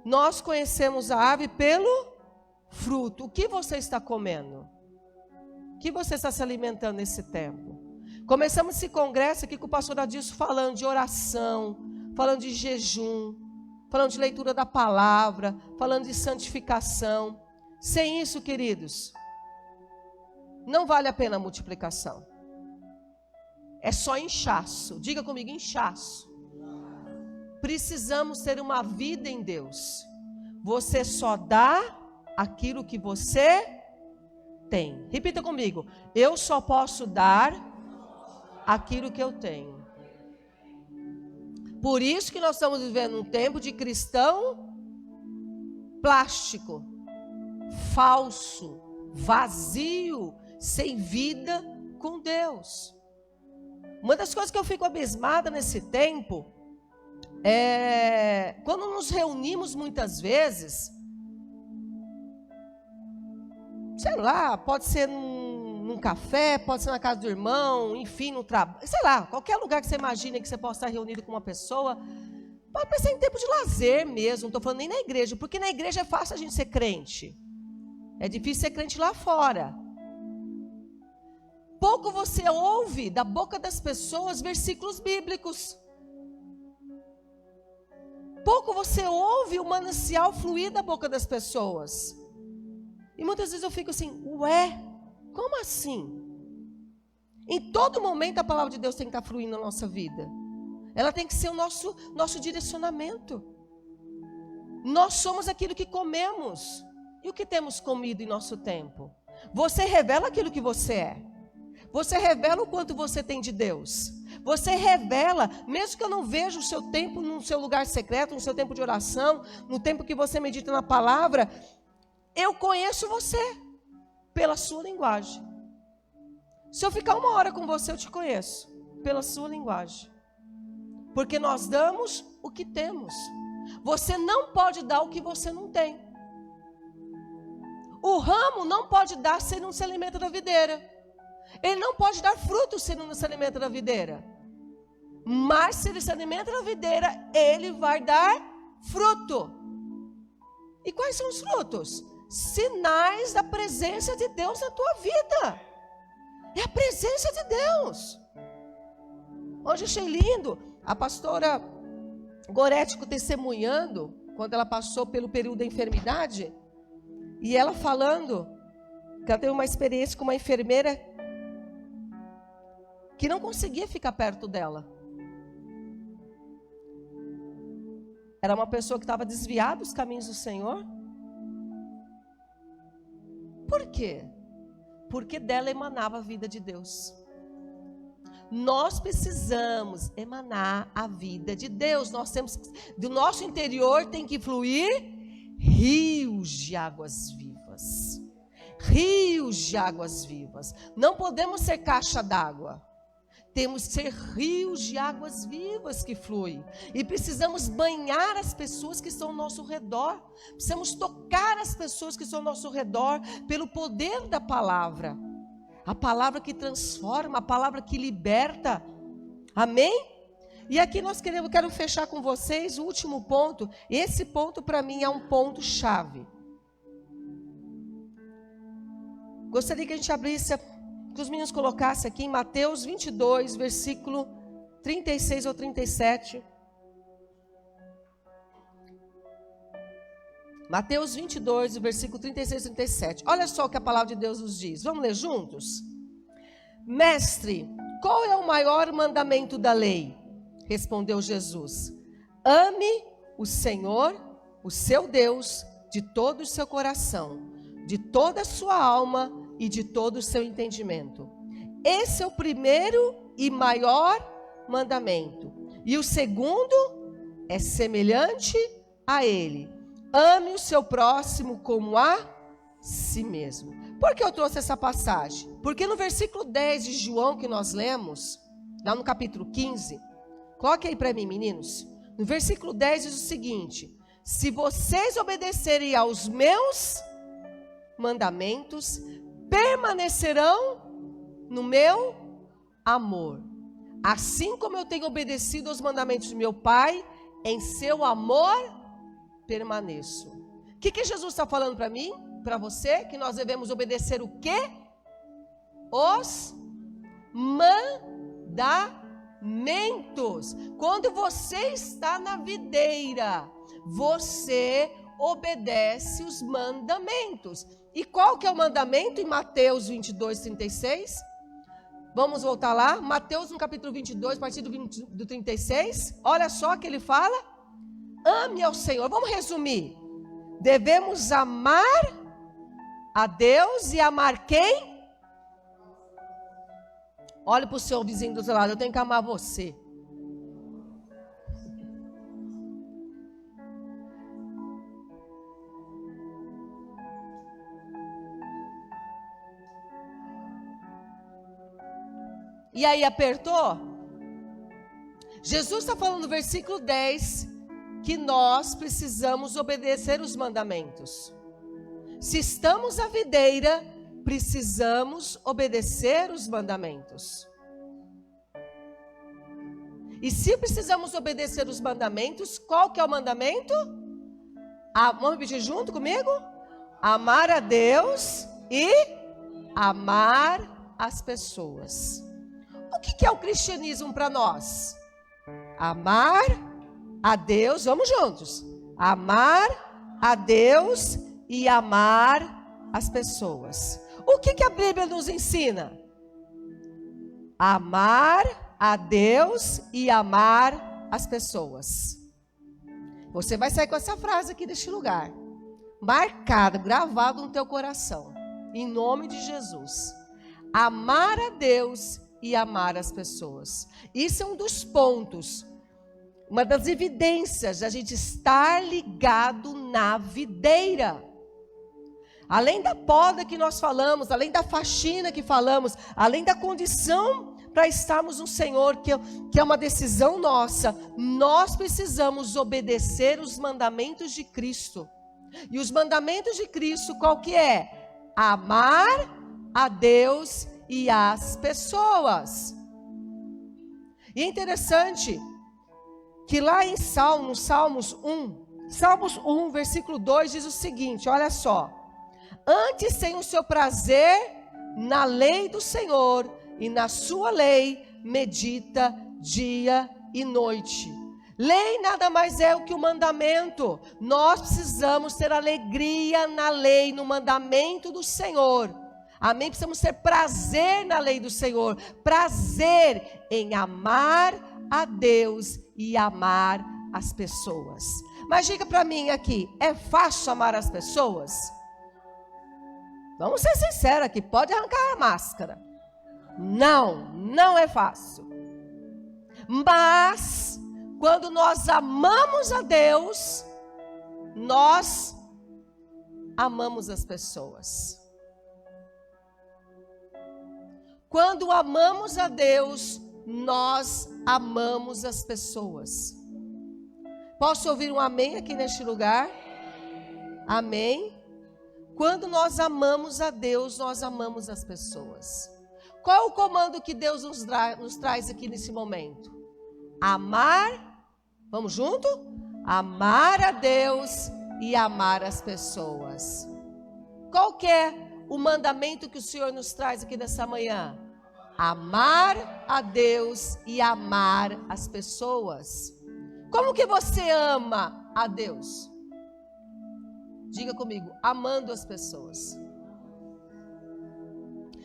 [SPEAKER 1] Nós conhecemos a ave pelo fruto. O que você está comendo? O que você está se alimentando nesse tempo? Começamos esse congresso aqui com o pastor Adilson falando de oração, falando de jejum, falando de leitura da palavra, falando de santificação. Sem isso, queridos, não vale a pena a multiplicação. É só inchaço. Diga comigo, inchaço. Precisamos ter uma vida em Deus. Você só dá aquilo que você tem. Repita comigo. Eu só posso dar aquilo que eu tenho. Por isso que nós estamos vivendo um tempo de cristão plástico, falso, vazio, sem vida com Deus. Uma das coisas que eu fico abismada nesse tempo é quando nos reunimos muitas vezes, sei lá, pode ser num café, pode ser na casa do irmão, enfim, no trabalho, sei lá, qualquer lugar que você imagine que você possa estar reunido com uma pessoa, pode pensar em tempo de lazer mesmo, não estou falando nem na igreja, porque na igreja é fácil a gente ser crente, é difícil ser crente lá fora. Pouco você ouve da boca das pessoas versículos bíblicos. Pouco você ouve o manancial fluir da boca das pessoas. E muitas vezes eu fico assim, ué, como assim? Em todo momento a palavra de Deus tem que estar fluindo na nossa vida. Ela tem que ser o nosso direcionamento. Nós somos aquilo que comemos. E o que temos comido em nosso tempo? Você revela aquilo que você é. Você revela o quanto você tem de Deus. Você revela, mesmo que eu não veja o seu tempo no seu lugar secreto, no seu tempo de oração, no tempo que você medita na palavra, eu conheço você pela sua linguagem. Se eu ficar uma hora com você, eu te conheço pela sua linguagem. Porque nós damos o que temos. Você não pode dar o que você não tem. O ramo não pode dar se ele não se alimenta da videira. Ele não pode dar fruto se ele não se alimenta da videira. Mas se ele se alimenta da videira, ele vai dar fruto. E quais são os frutos? Sinais da presença de Deus na tua vida. É a presença de Deus. Hoje eu achei lindo a pastora Goretti testemunhando, quando ela passou pelo período da enfermidade, e ela falando que ela teve uma experiência com uma enfermeira que não conseguia ficar perto dela. Era uma pessoa que estava desviada dos caminhos do Senhor. Por quê? Porque dela emanava a vida de Deus. Nós precisamos emanar a vida de Deus. Nós temos, do nosso interior tem que fluir rios de águas vivas. Rios de águas vivas. Não podemos ser caixa d'água. Temos que ser rios de águas vivas que fluem. E precisamos banhar as pessoas que estão ao nosso redor. Precisamos tocar as pessoas que estão ao nosso redor pelo poder da palavra. A palavra que transforma, a palavra que liberta. Amém? E aqui quero fechar com vocês o último ponto. Esse ponto para mim é um ponto chave. Gostaria que a gente abrisse, que os meninos colocassem aqui em Mateus 22, versículo 36 ou 37. Mateus 22, versículo 36 e 37. Olha só o que a palavra de Deus nos diz. Vamos ler juntos? Mestre, qual é o maior mandamento da lei? Respondeu Jesus. Ame o Senhor, o seu Deus, de todo o seu coração, de toda a sua alma e de todo o seu entendimento. Esse é o primeiro e maior mandamento. E o segundo é semelhante a ele. Ame o seu próximo como a si mesmo. Por que eu trouxe essa passagem? Porque no versículo 10 de João que nós lemos, lá no capítulo 15, coloque aí para mim, meninos. No versículo 10 diz o seguinte: se vocês obedecerem aos meus mandamentos, permanecerão no meu amor. Assim como eu tenho obedecido aos mandamentos de meu Pai, em seu amor permaneço. O que Jesus está falando para mim, para você? Que nós devemos obedecer o quê? Os mandamentos. Quando você está na videira, você obedece os mandamentos. E qual que é o mandamento em Mateus 22, 36? Vamos voltar lá. Mateus no capítulo 22, a partir do 36. Olha só que ele fala. Ame ao Senhor. Vamos resumir. Devemos amar a Deus e amar quem? Olhe para o seu vizinho do seu lado. Eu tenho que amar você. E aí apertou? Jesus está falando no versículo 10 que nós precisamos obedecer os mandamentos. Se estamos à videira, precisamos obedecer os mandamentos. E se precisamos obedecer os mandamentos, qual que é o mandamento? Vamos repetir junto comigo? Amar a Deus e amar as pessoas. O que é o cristianismo para nós? Amar a Deus, vamos juntos. Amar a Deus e amar as pessoas. O que a Bíblia nos ensina? Amar a Deus e amar as pessoas. Você vai sair com essa frase aqui deste lugar, marcado, gravado no teu coração, em nome de Jesus. Amar a Deus e amar as pessoas. Isso é um dos pontos, uma das evidências de a gente estar ligado na videira. Além da poda que nós falamos, além da faxina que falamos, além da condição para estarmos no Senhor, que é uma decisão nossa, nós precisamos obedecer os mandamentos de Cristo. E os mandamentos de Cristo, qual que é? Amar a Deus e as pessoas. E é interessante que lá em Salmos 1, versículo 2 diz o seguinte, olha só. Antes tem o seu prazer na lei do Senhor, e na sua lei medita dia e noite. Lei nada mais é o que o mandamento. Nós precisamos ter alegria na lei, no mandamento do Senhor. Amém? Precisamos ter prazer na lei do Senhor. Prazer em amar a Deus e amar as pessoas. Mas diga para mim aqui, é fácil amar as pessoas? Vamos ser sinceros aqui, pode arrancar a máscara. Não é fácil. Mas, quando nós amamos a Deus, nós amamos as pessoas. Quando amamos a Deus, nós amamos as pessoas. Posso ouvir um amém aqui neste lugar? Amém? Quando nós amamos a Deus, nós amamos as pessoas. Qual é o comando que Deus nos traz aqui nesse momento? Amar, vamos junto? Amar a Deus e amar as pessoas. Qual que é o mandamento que o Senhor nos traz aqui nessa manhã? Amar a Deus e amar as pessoas. Como que você ama a Deus? Diga comigo, amando as pessoas.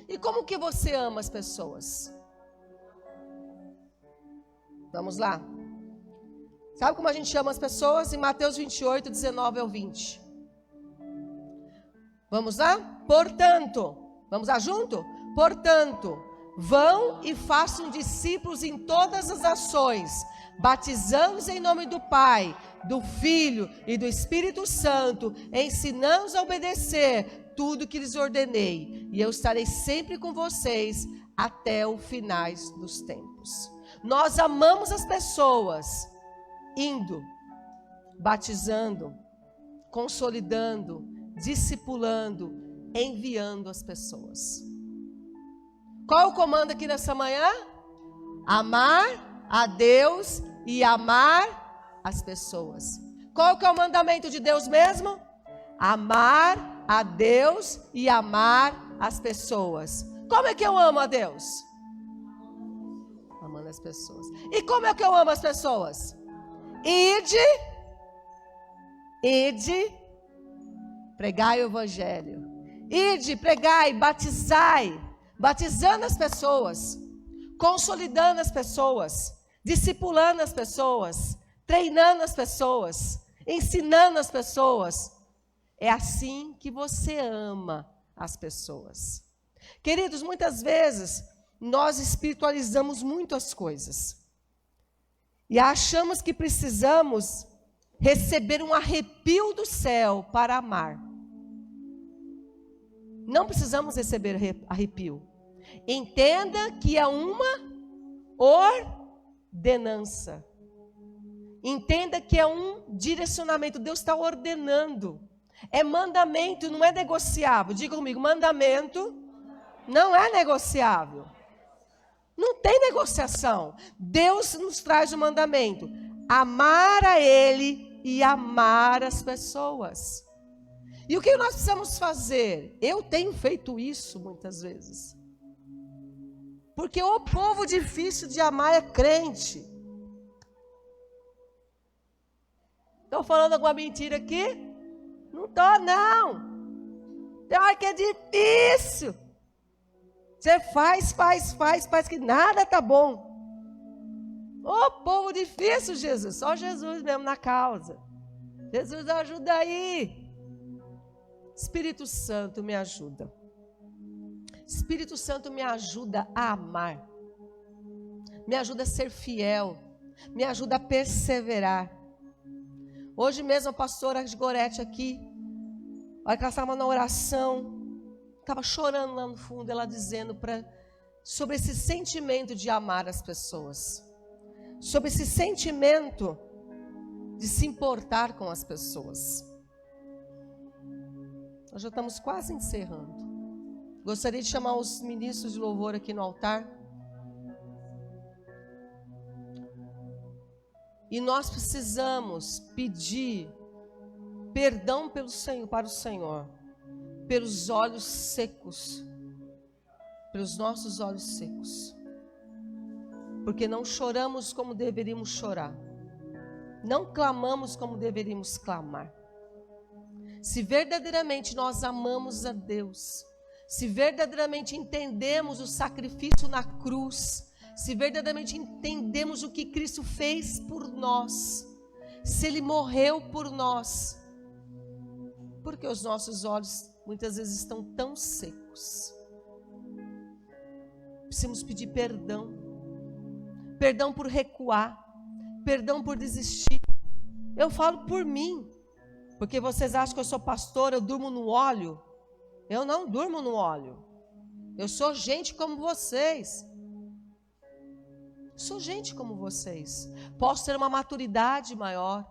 [SPEAKER 1] E como que você ama as pessoas? Vamos lá. Sabe como a gente ama as pessoas? Em Mateus 28, 19 ao 20. Vamos lá? Portanto, vamos lá junto? Portanto, vão e façam discípulos em todas as nações, batizando-os em nome do Pai, do Filho e do Espírito Santo, ensinando-os a obedecer tudo que lhes ordenei, e eu estarei sempre com vocês até o finais dos tempos. Nós amamos as pessoas, indo, batizando, consolidando, discipulando, enviando as pessoas. Qual é o comando aqui nessa manhã? Amar a Deus e amar as pessoas. Qual que é o mandamento de Deus mesmo? Amar a Deus e amar as pessoas. Como é que eu amo a Deus? Amando as pessoas. E como é que eu amo as pessoas? Ide, pregai o evangelho. Ide, pregai, batizai, batizando as pessoas, consolidando as pessoas, discipulando as pessoas, treinando as pessoas, ensinando as pessoas. É assim que você ama as pessoas. Queridos, muitas vezes nós espiritualizamos muito as coisas e achamos que precisamos receber um arrepio do céu para amar. Não precisamos receber arrepio. Entenda que é uma ordenança. Entenda que é um direcionamento. Deus está ordenando. É mandamento, não é negociável. Diga comigo, mandamento não é negociável. Não tem negociação. Deus nos traz o mandamento. Amar a Ele e amar as pessoas. E o que nós precisamos fazer? Eu tenho feito isso muitas vezes. Porque o povo difícil de amar é crente. Estou falando alguma mentira aqui? Não estou, não. Tem hora que é difícil. Você faz, que nada está bom. Ô povo difícil, Jesus. Só Jesus mesmo na causa. Jesus, ajuda aí. Espírito Santo, me ajuda. Espírito Santo, me ajuda a amar. Me ajuda a ser fiel. Me ajuda a perseverar. Hoje mesmo a pastora Gorete aqui, olha que ela estava na oração, estava chorando lá no fundo, ela dizendo sobre esse sentimento de amar as pessoas. Sobre esse sentimento de se importar com as pessoas. Nós já estamos quase encerrando. Gostaria de chamar os ministros de louvor aqui no altar. E nós precisamos pedir perdão pelo Senhor, para o Senhor, pelos olhos secos, pelos nossos olhos secos. Porque não choramos como deveríamos chorar. Não clamamos como deveríamos clamar. Se verdadeiramente nós amamos a Deus, se verdadeiramente entendemos o sacrifício na cruz, se verdadeiramente entendemos o que Cristo fez por nós, se Ele morreu por nós, porque os nossos olhos muitas vezes estão tão secos. Precisamos pedir perdão. Perdão por recuar, perdão por desistir. Eu falo por mim, porque vocês acham que eu sou pastor, eu durmo no óleo. Eu não durmo no óleo. Eu sou gente como vocês. Sou gente como vocês. Posso ter uma maturidade maior.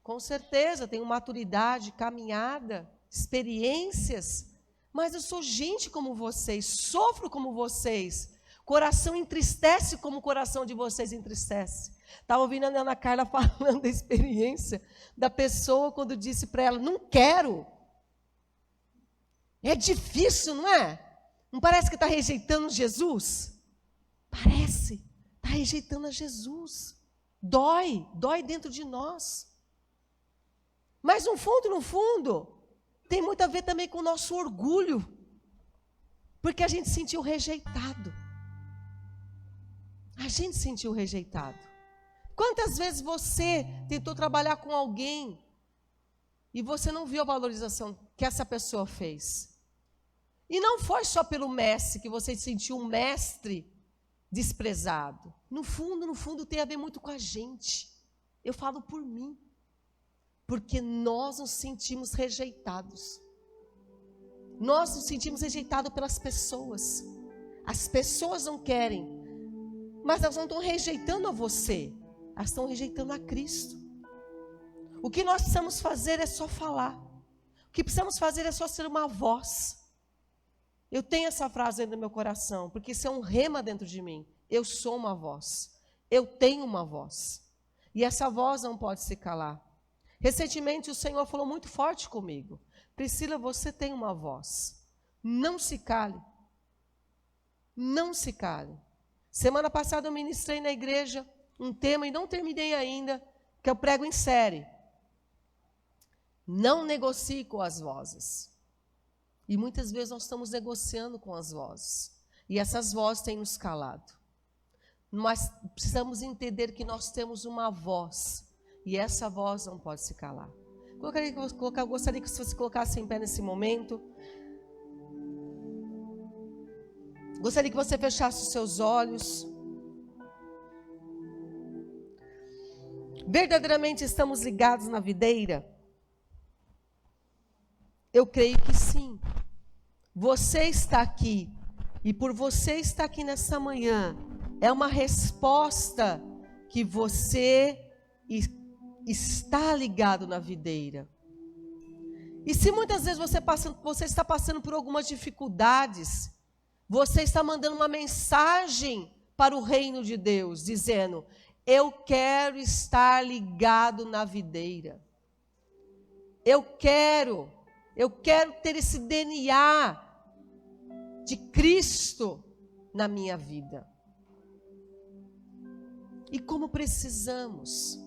[SPEAKER 1] Com certeza, tenho maturidade, caminhada, experiências. Mas eu sou gente como vocês, sofro como vocês. Coração entristece como o coração de vocês entristece. Estava ouvindo a Ana Carla falando da experiência da pessoa quando disse para ela, não quero. É difícil, não é? Não parece que está rejeitando Jesus? Parece. Está rejeitando a Jesus. Dói dentro de nós. Mas no fundo, tem muito a ver também com o nosso orgulho. Porque a gente se sentiu rejeitado. A gente se sentiu rejeitado. Quantas vezes você tentou trabalhar com alguém e você não viu a valorização que essa pessoa fez? E não foi só pelo mestre que você se sentiu um mestre desprezado. No fundo tem a ver muito com a gente. Eu falo por mim. Porque nós nos sentimos rejeitados. Nós nos sentimos rejeitados pelas pessoas. As pessoas não querem. Mas elas não estão rejeitando a você. Elas estão rejeitando a Cristo. O que nós precisamos fazer é só falar. O que precisamos fazer é só ser uma voz. Eu tenho essa frase dentro do meu coração, porque isso é um rema dentro de mim. Eu sou uma voz. Eu tenho uma voz. E essa voz não pode se calar. Recentemente o Senhor falou muito forte comigo. Priscila, você tem uma voz. Não se cale. Não se cale. Semana passada eu ministrei na igreja um tema, e não terminei ainda, que eu prego em série. Não negocie com as vozes. E muitas vezes nós estamos negociando com as vozes. E essas vozes têm nos calado. Mas precisamos entender que nós temos uma voz. E essa voz não pode se calar. Eu gostaria que você colocasse em pé nesse momento. Gostaria que você fechasse os seus olhos. Verdadeiramente estamos ligados na videira? Eu creio que sim. Você está aqui. E por você estar aqui nessa manhã, é uma resposta que você está ligado na videira. E se muitas vezes você está passando por algumas dificuldades, você está mandando uma mensagem para o reino de Deus, dizendo: eu quero estar ligado na videira. Eu quero ter esse DNA de Cristo na minha vida. E como precisamos.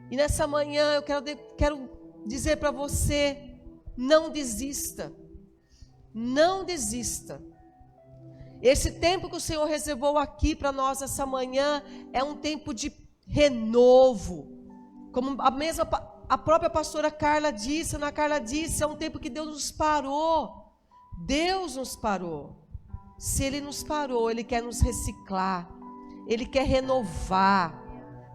[SPEAKER 1] E nessa manhã eu quero dizer para você: não desista. Não desista. Esse tempo que o Senhor reservou aqui para nós essa manhã é um tempo de renovo. Como a própria pastora Carla disse, Ana Carla disse, é um tempo que Deus nos parou. Deus nos parou. Se Ele nos parou, Ele quer nos reciclar. Ele quer renovar,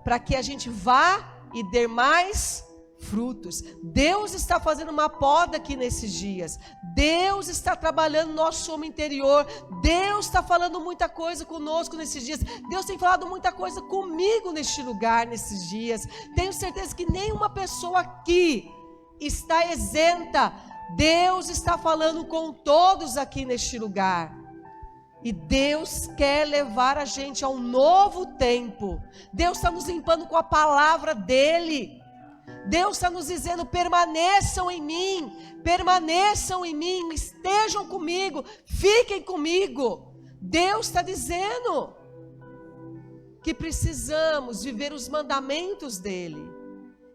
[SPEAKER 1] para que a gente vá e dê mais frutos. Deus está fazendo uma poda aqui nesses dias. Deus está trabalhando no nosso homem interior. Deus está falando muita coisa conosco nesses dias. Deus tem falado muita coisa comigo neste lugar, nesses dias. Tenho certeza que nenhuma pessoa aqui está isenta. Deus está falando com todos aqui neste lugar. E Deus quer levar a gente a um novo tempo. Deus está nos limpando com a palavra dEle. Deus está nos dizendo: permaneçam em mim, estejam comigo, fiquem comigo. Deus está dizendo que precisamos viver os mandamentos dEle.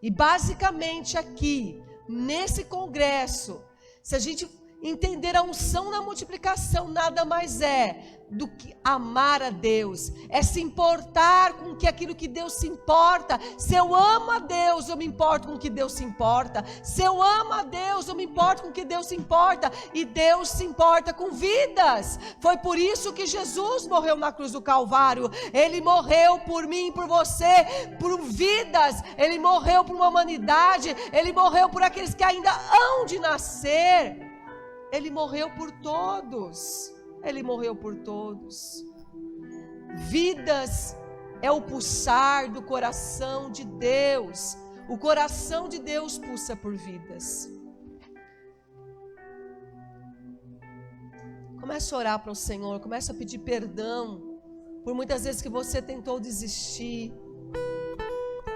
[SPEAKER 1] E basicamente aqui, nesse congresso, se a gente entender a unção na multiplicação, nada mais é do que amar a Deus, é se importar com aquilo que Deus se importa. Se eu amo a Deus, eu me importo com o que Deus se importa. Se eu amo a Deus, eu me importo com o que Deus se importa. E Deus se importa com vidas. Foi por isso que Jesus morreu na cruz do Calvário. Ele morreu por mim, por você, por vidas. Ele morreu por uma humanidade. Ele morreu por aqueles que ainda hão de nascer. Ele morreu por todos. Ele morreu por todos. Vidas é o pulsar do coração de Deus. O coração de Deus pulsa por vidas. Comece a orar para o Senhor. Comece a pedir perdão por muitas vezes que você tentou desistir.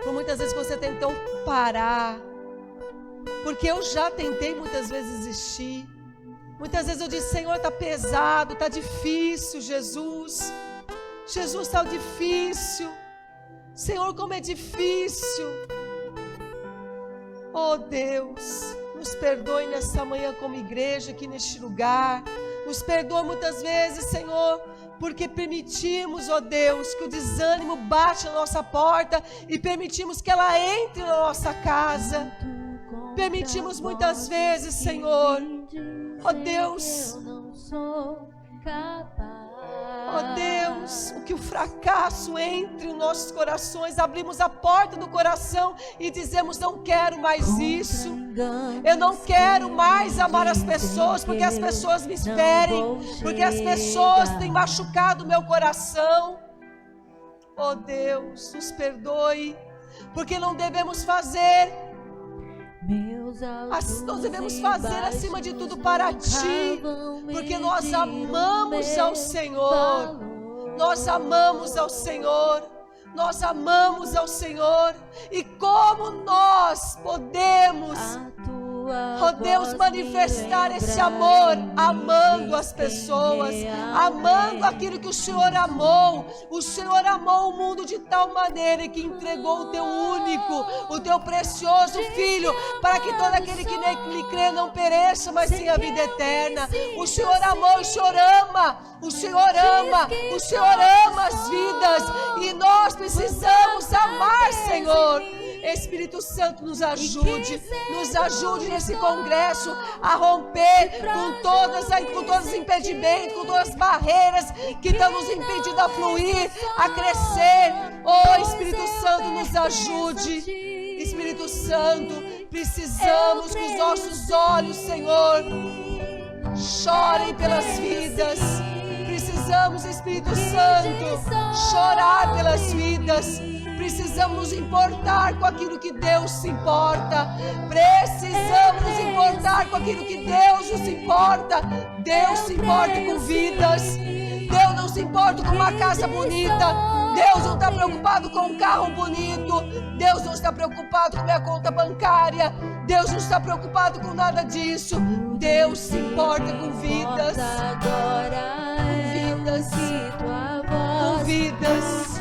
[SPEAKER 1] Por muitas vezes que você tentou parar. Porque eu já tentei muitas vezes desistir. Muitas vezes eu disse: Senhor, está pesado, está difícil, Jesus. Jesus, está difícil. Senhor, como é difícil. Oh Deus, nos perdoe nessa manhã como igreja aqui neste lugar. Nos perdoe muitas vezes, Senhor, porque permitimos, ó Deus, que o desânimo bate na nossa porta e permitimos que ela entre na nossa casa. Permitimos muitas vezes, Senhor, ó Deus, ó Deus, o que o fracasso entre os nossos corações. Abrimos a porta do coração e dizemos: não quero mais isso. Eu não quero mais amar as pessoas, porque as pessoas me ferem, porque as pessoas têm machucado o meu coração. Ó Deus, nos perdoe, porque não devemos fazer. Nós devemos fazer acima de tudo para Ti, porque nós amamos ao Senhor. Nós amamos ao Senhor. Nós amamos ao Senhor. E como nós podemos Oh Deus, manifestar esse amor, amando as pessoas, amando aquilo que o Senhor amou. O Senhor amou o mundo de tal maneira que entregou o teu único, o teu precioso Filho, para que todo aquele que nele crê não pereça, mas tenha a vida eterna. O Senhor amou, o Senhor ama, o Senhor ama, o Senhor ama as vidas, e nós precisamos amar, Senhor. Espírito Santo, nos ajude nesse congresso a romper com todos os impedimentos, com todas as barreiras que estão nos impedindo a fluir, a crescer. Oh, Espírito Santo, nos ajude. Espírito Santo, precisamos que os nossos olhos, Senhor, chorem pelas vidas. Precisamos, Espírito Santo, chorar pelas vidas. Precisamos nos importar com aquilo que Deus se importa. Precisamos nos importar com aquilo que Deus nos importa. Deus se importa com vidas. Deus não se importa com uma casa bonita. Deus não está preocupado com um carro bonito. Deus não está preocupado com minha conta bancária. Deus não está preocupado com nada disso. Deus se importa com vidas. Com vidas.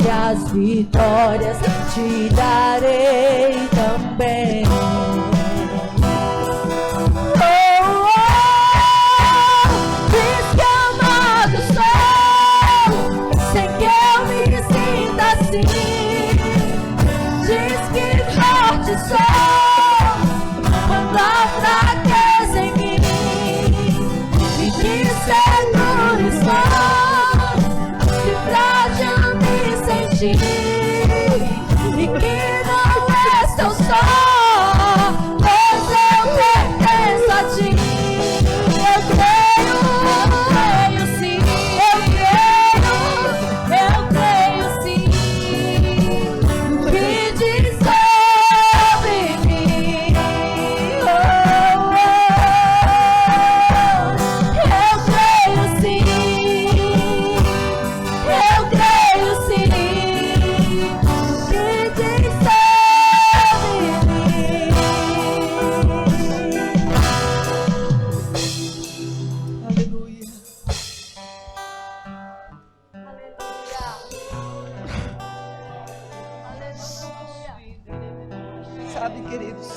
[SPEAKER 2] E as vitórias te darei também. Diz que amado sou, sem que eu me sinta assim. Diz que forte sou, quando há fraqueza em mim. E que seguro estou. E que não és tão só, pois eu pertenço a ti. Eu creio sim, eu creio sim. O que diz sobre mim, eu creio sim, eu creio sim.
[SPEAKER 1] Sabe, queridos,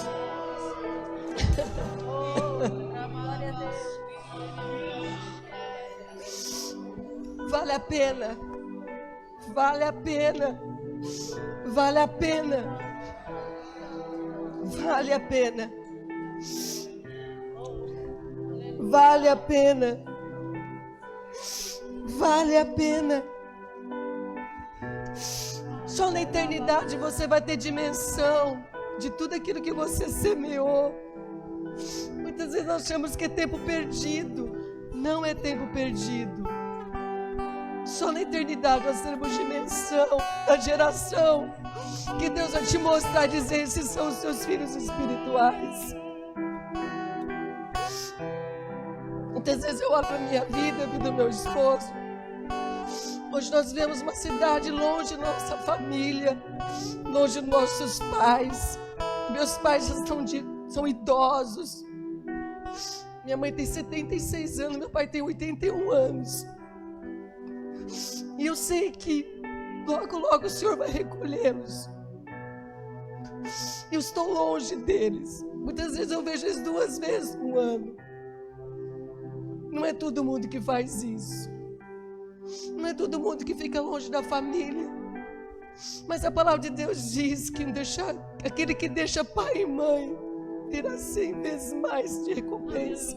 [SPEAKER 1] vale a pena, vale a pena, vale a pena, vale a pena, vale a pena, vale a pena. Só na eternidade você vai ter dimensão de tudo aquilo que você semeou. Muitas vezes nós achamos que é tempo perdido. Não é tempo perdido. Só na eternidade nós teremos dimensão da geração que Deus vai te mostrar, dizer: esses são os seus filhos espirituais. Muitas vezes eu olho para a minha vida, a vida do meu esposo. Hoje nós vivemos uma cidade longe da nossa família, longe dos nossos pais. Meus pais já são idosos. Minha mãe tem 76 anos, meu pai tem 81 anos. E eu sei que logo, logo o Senhor vai recolhê-los. Eu estou longe deles. Muitas vezes eu vejo eles 2 vezes no ano. Não é todo mundo que faz isso. Não é todo mundo que fica longe da família. Mas a palavra de Deus diz que aquele que deixa pai e mãe terá 100 vezes mais de recompensa.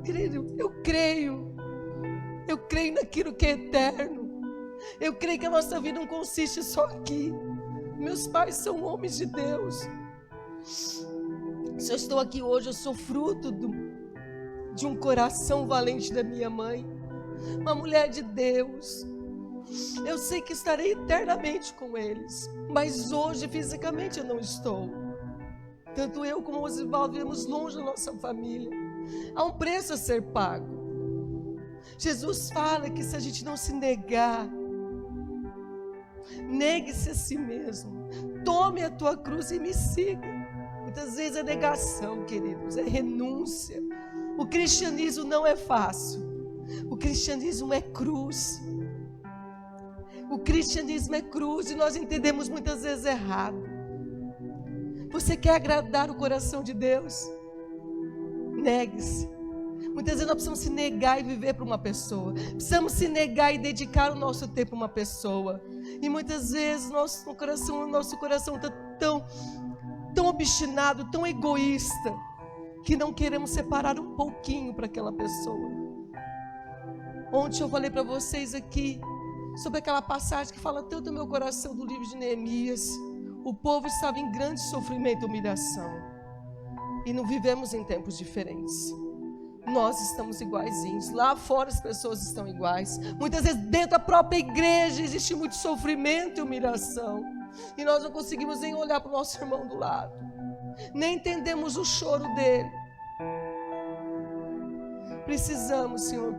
[SPEAKER 1] Querido, eu creio naquilo que é eterno. Eu creio que a nossa vida não consiste só aqui. Meus pais são homens de Deus. Se eu estou aqui hoje, eu sou fruto de um coração valente da minha mãe, uma mulher de Deus. Eu sei que estarei eternamente com eles, mas hoje fisicamente eu não estou. Tanto eu como o Osivaldo vivemos longe da nossa família. Há um preço a ser pago. Jesus fala que se a gente não se negar, negue-se a si mesmo, tome a tua cruz e me siga. Muitas vezes é negação, queridos, é renúncia. O cristianismo não é fácil. O cristianismo é cruz. O cristianismo é cruz e nós entendemos muitas vezes errado. Você quer agradar o coração de Deus? Negue-se. Muitas vezes nós precisamos se negar e viver para uma pessoa. Precisamos se negar e dedicar o nosso tempo a uma pessoa. E muitas vezes nosso coração está tão obstinado, tão egoísta, que não queremos separar um pouquinho para aquela pessoa. Ontem eu falei para vocês aqui sobre aquela passagem que fala tanto no meu coração do livro de Neemias. O povo estava em grande sofrimento e humilhação. E não vivemos em tempos diferentes. Nós estamos iguaizinhos. Lá fora as pessoas estão iguais. Muitas vezes dentro da própria igreja existe muito sofrimento e humilhação. E nós não conseguimos nem olhar para o nosso irmão do lado. Nem entendemos o choro dele. Precisamos, Senhor,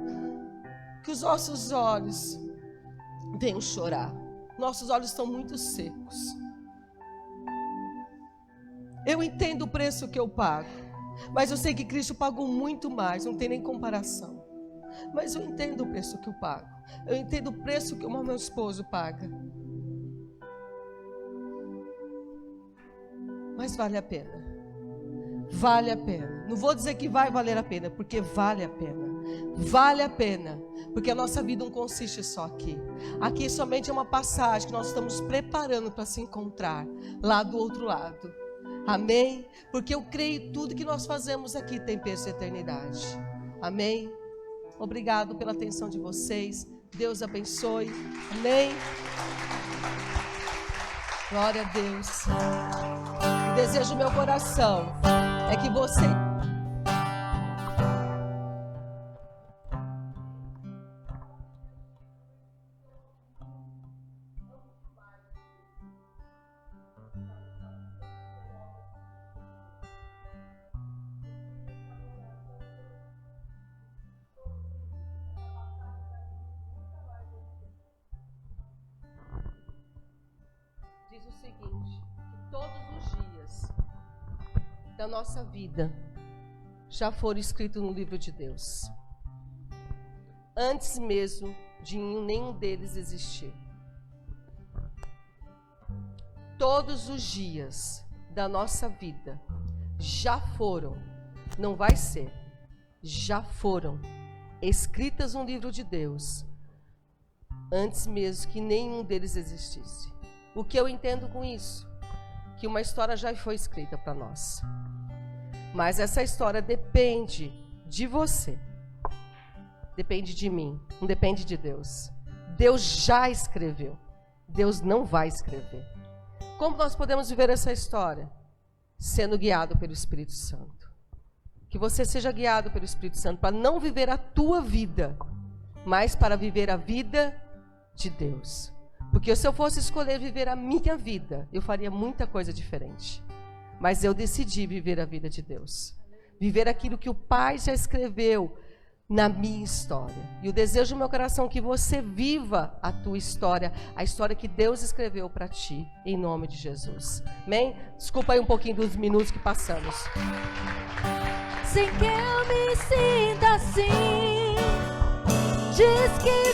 [SPEAKER 1] que os nossos olhos venham chorar. Nossos olhos estão muito secos. Eu entendo o preço que eu pago, mas eu sei que Cristo pagou muito mais, não tem nem comparação. Mas eu entendo o preço que eu pago. Eu entendo o preço que o meu esposo paga. Mas vale a pena. Vale a pena. Não vou dizer que vai valer a pena, porque vale a pena. Vale a pena, porque a nossa vida não consiste só aqui. Aqui somente é uma passagem que nós estamos preparando para se encontrar lá do outro lado. Amém? Porque eu creio que tudo que nós fazemos aqui tem peso e eternidade. Amém? Obrigado pela atenção de vocês. Deus abençoe. Amém? Glória a Deus. O desejo do meu coração é que você... Diz o seguinte, que todos os dias da nossa vida já foram escritos no livro de Deus, antes mesmo de nenhum deles existir. Todos os dias da nossa vida já foram, não vai ser, já foram escritas no livro de Deus, antes mesmo que nenhum deles existisse. O que eu entendo com isso? Que uma história já foi escrita para nós. Mas essa história depende de você. Depende de mim, não depende de Deus. Deus já escreveu. Deus não vai escrever. Como nós podemos viver essa história? Sendo guiado pelo Espírito Santo. Que você seja guiado pelo Espírito Santo para não viver a tua vida, mas para viver a vida de Deus. Porque se eu fosse escolher viver a minha vida, eu faria muita coisa diferente. Mas eu decidi viver a vida de Deus. Viver aquilo que o Pai já escreveu na minha história. E o desejo do meu coração é que você viva a tua história, a história que Deus escreveu para ti, em nome de Jesus. Amém? Desculpa aí um pouquinho dos minutos que passamos.
[SPEAKER 2] Sem que eu me sinta assim, diz que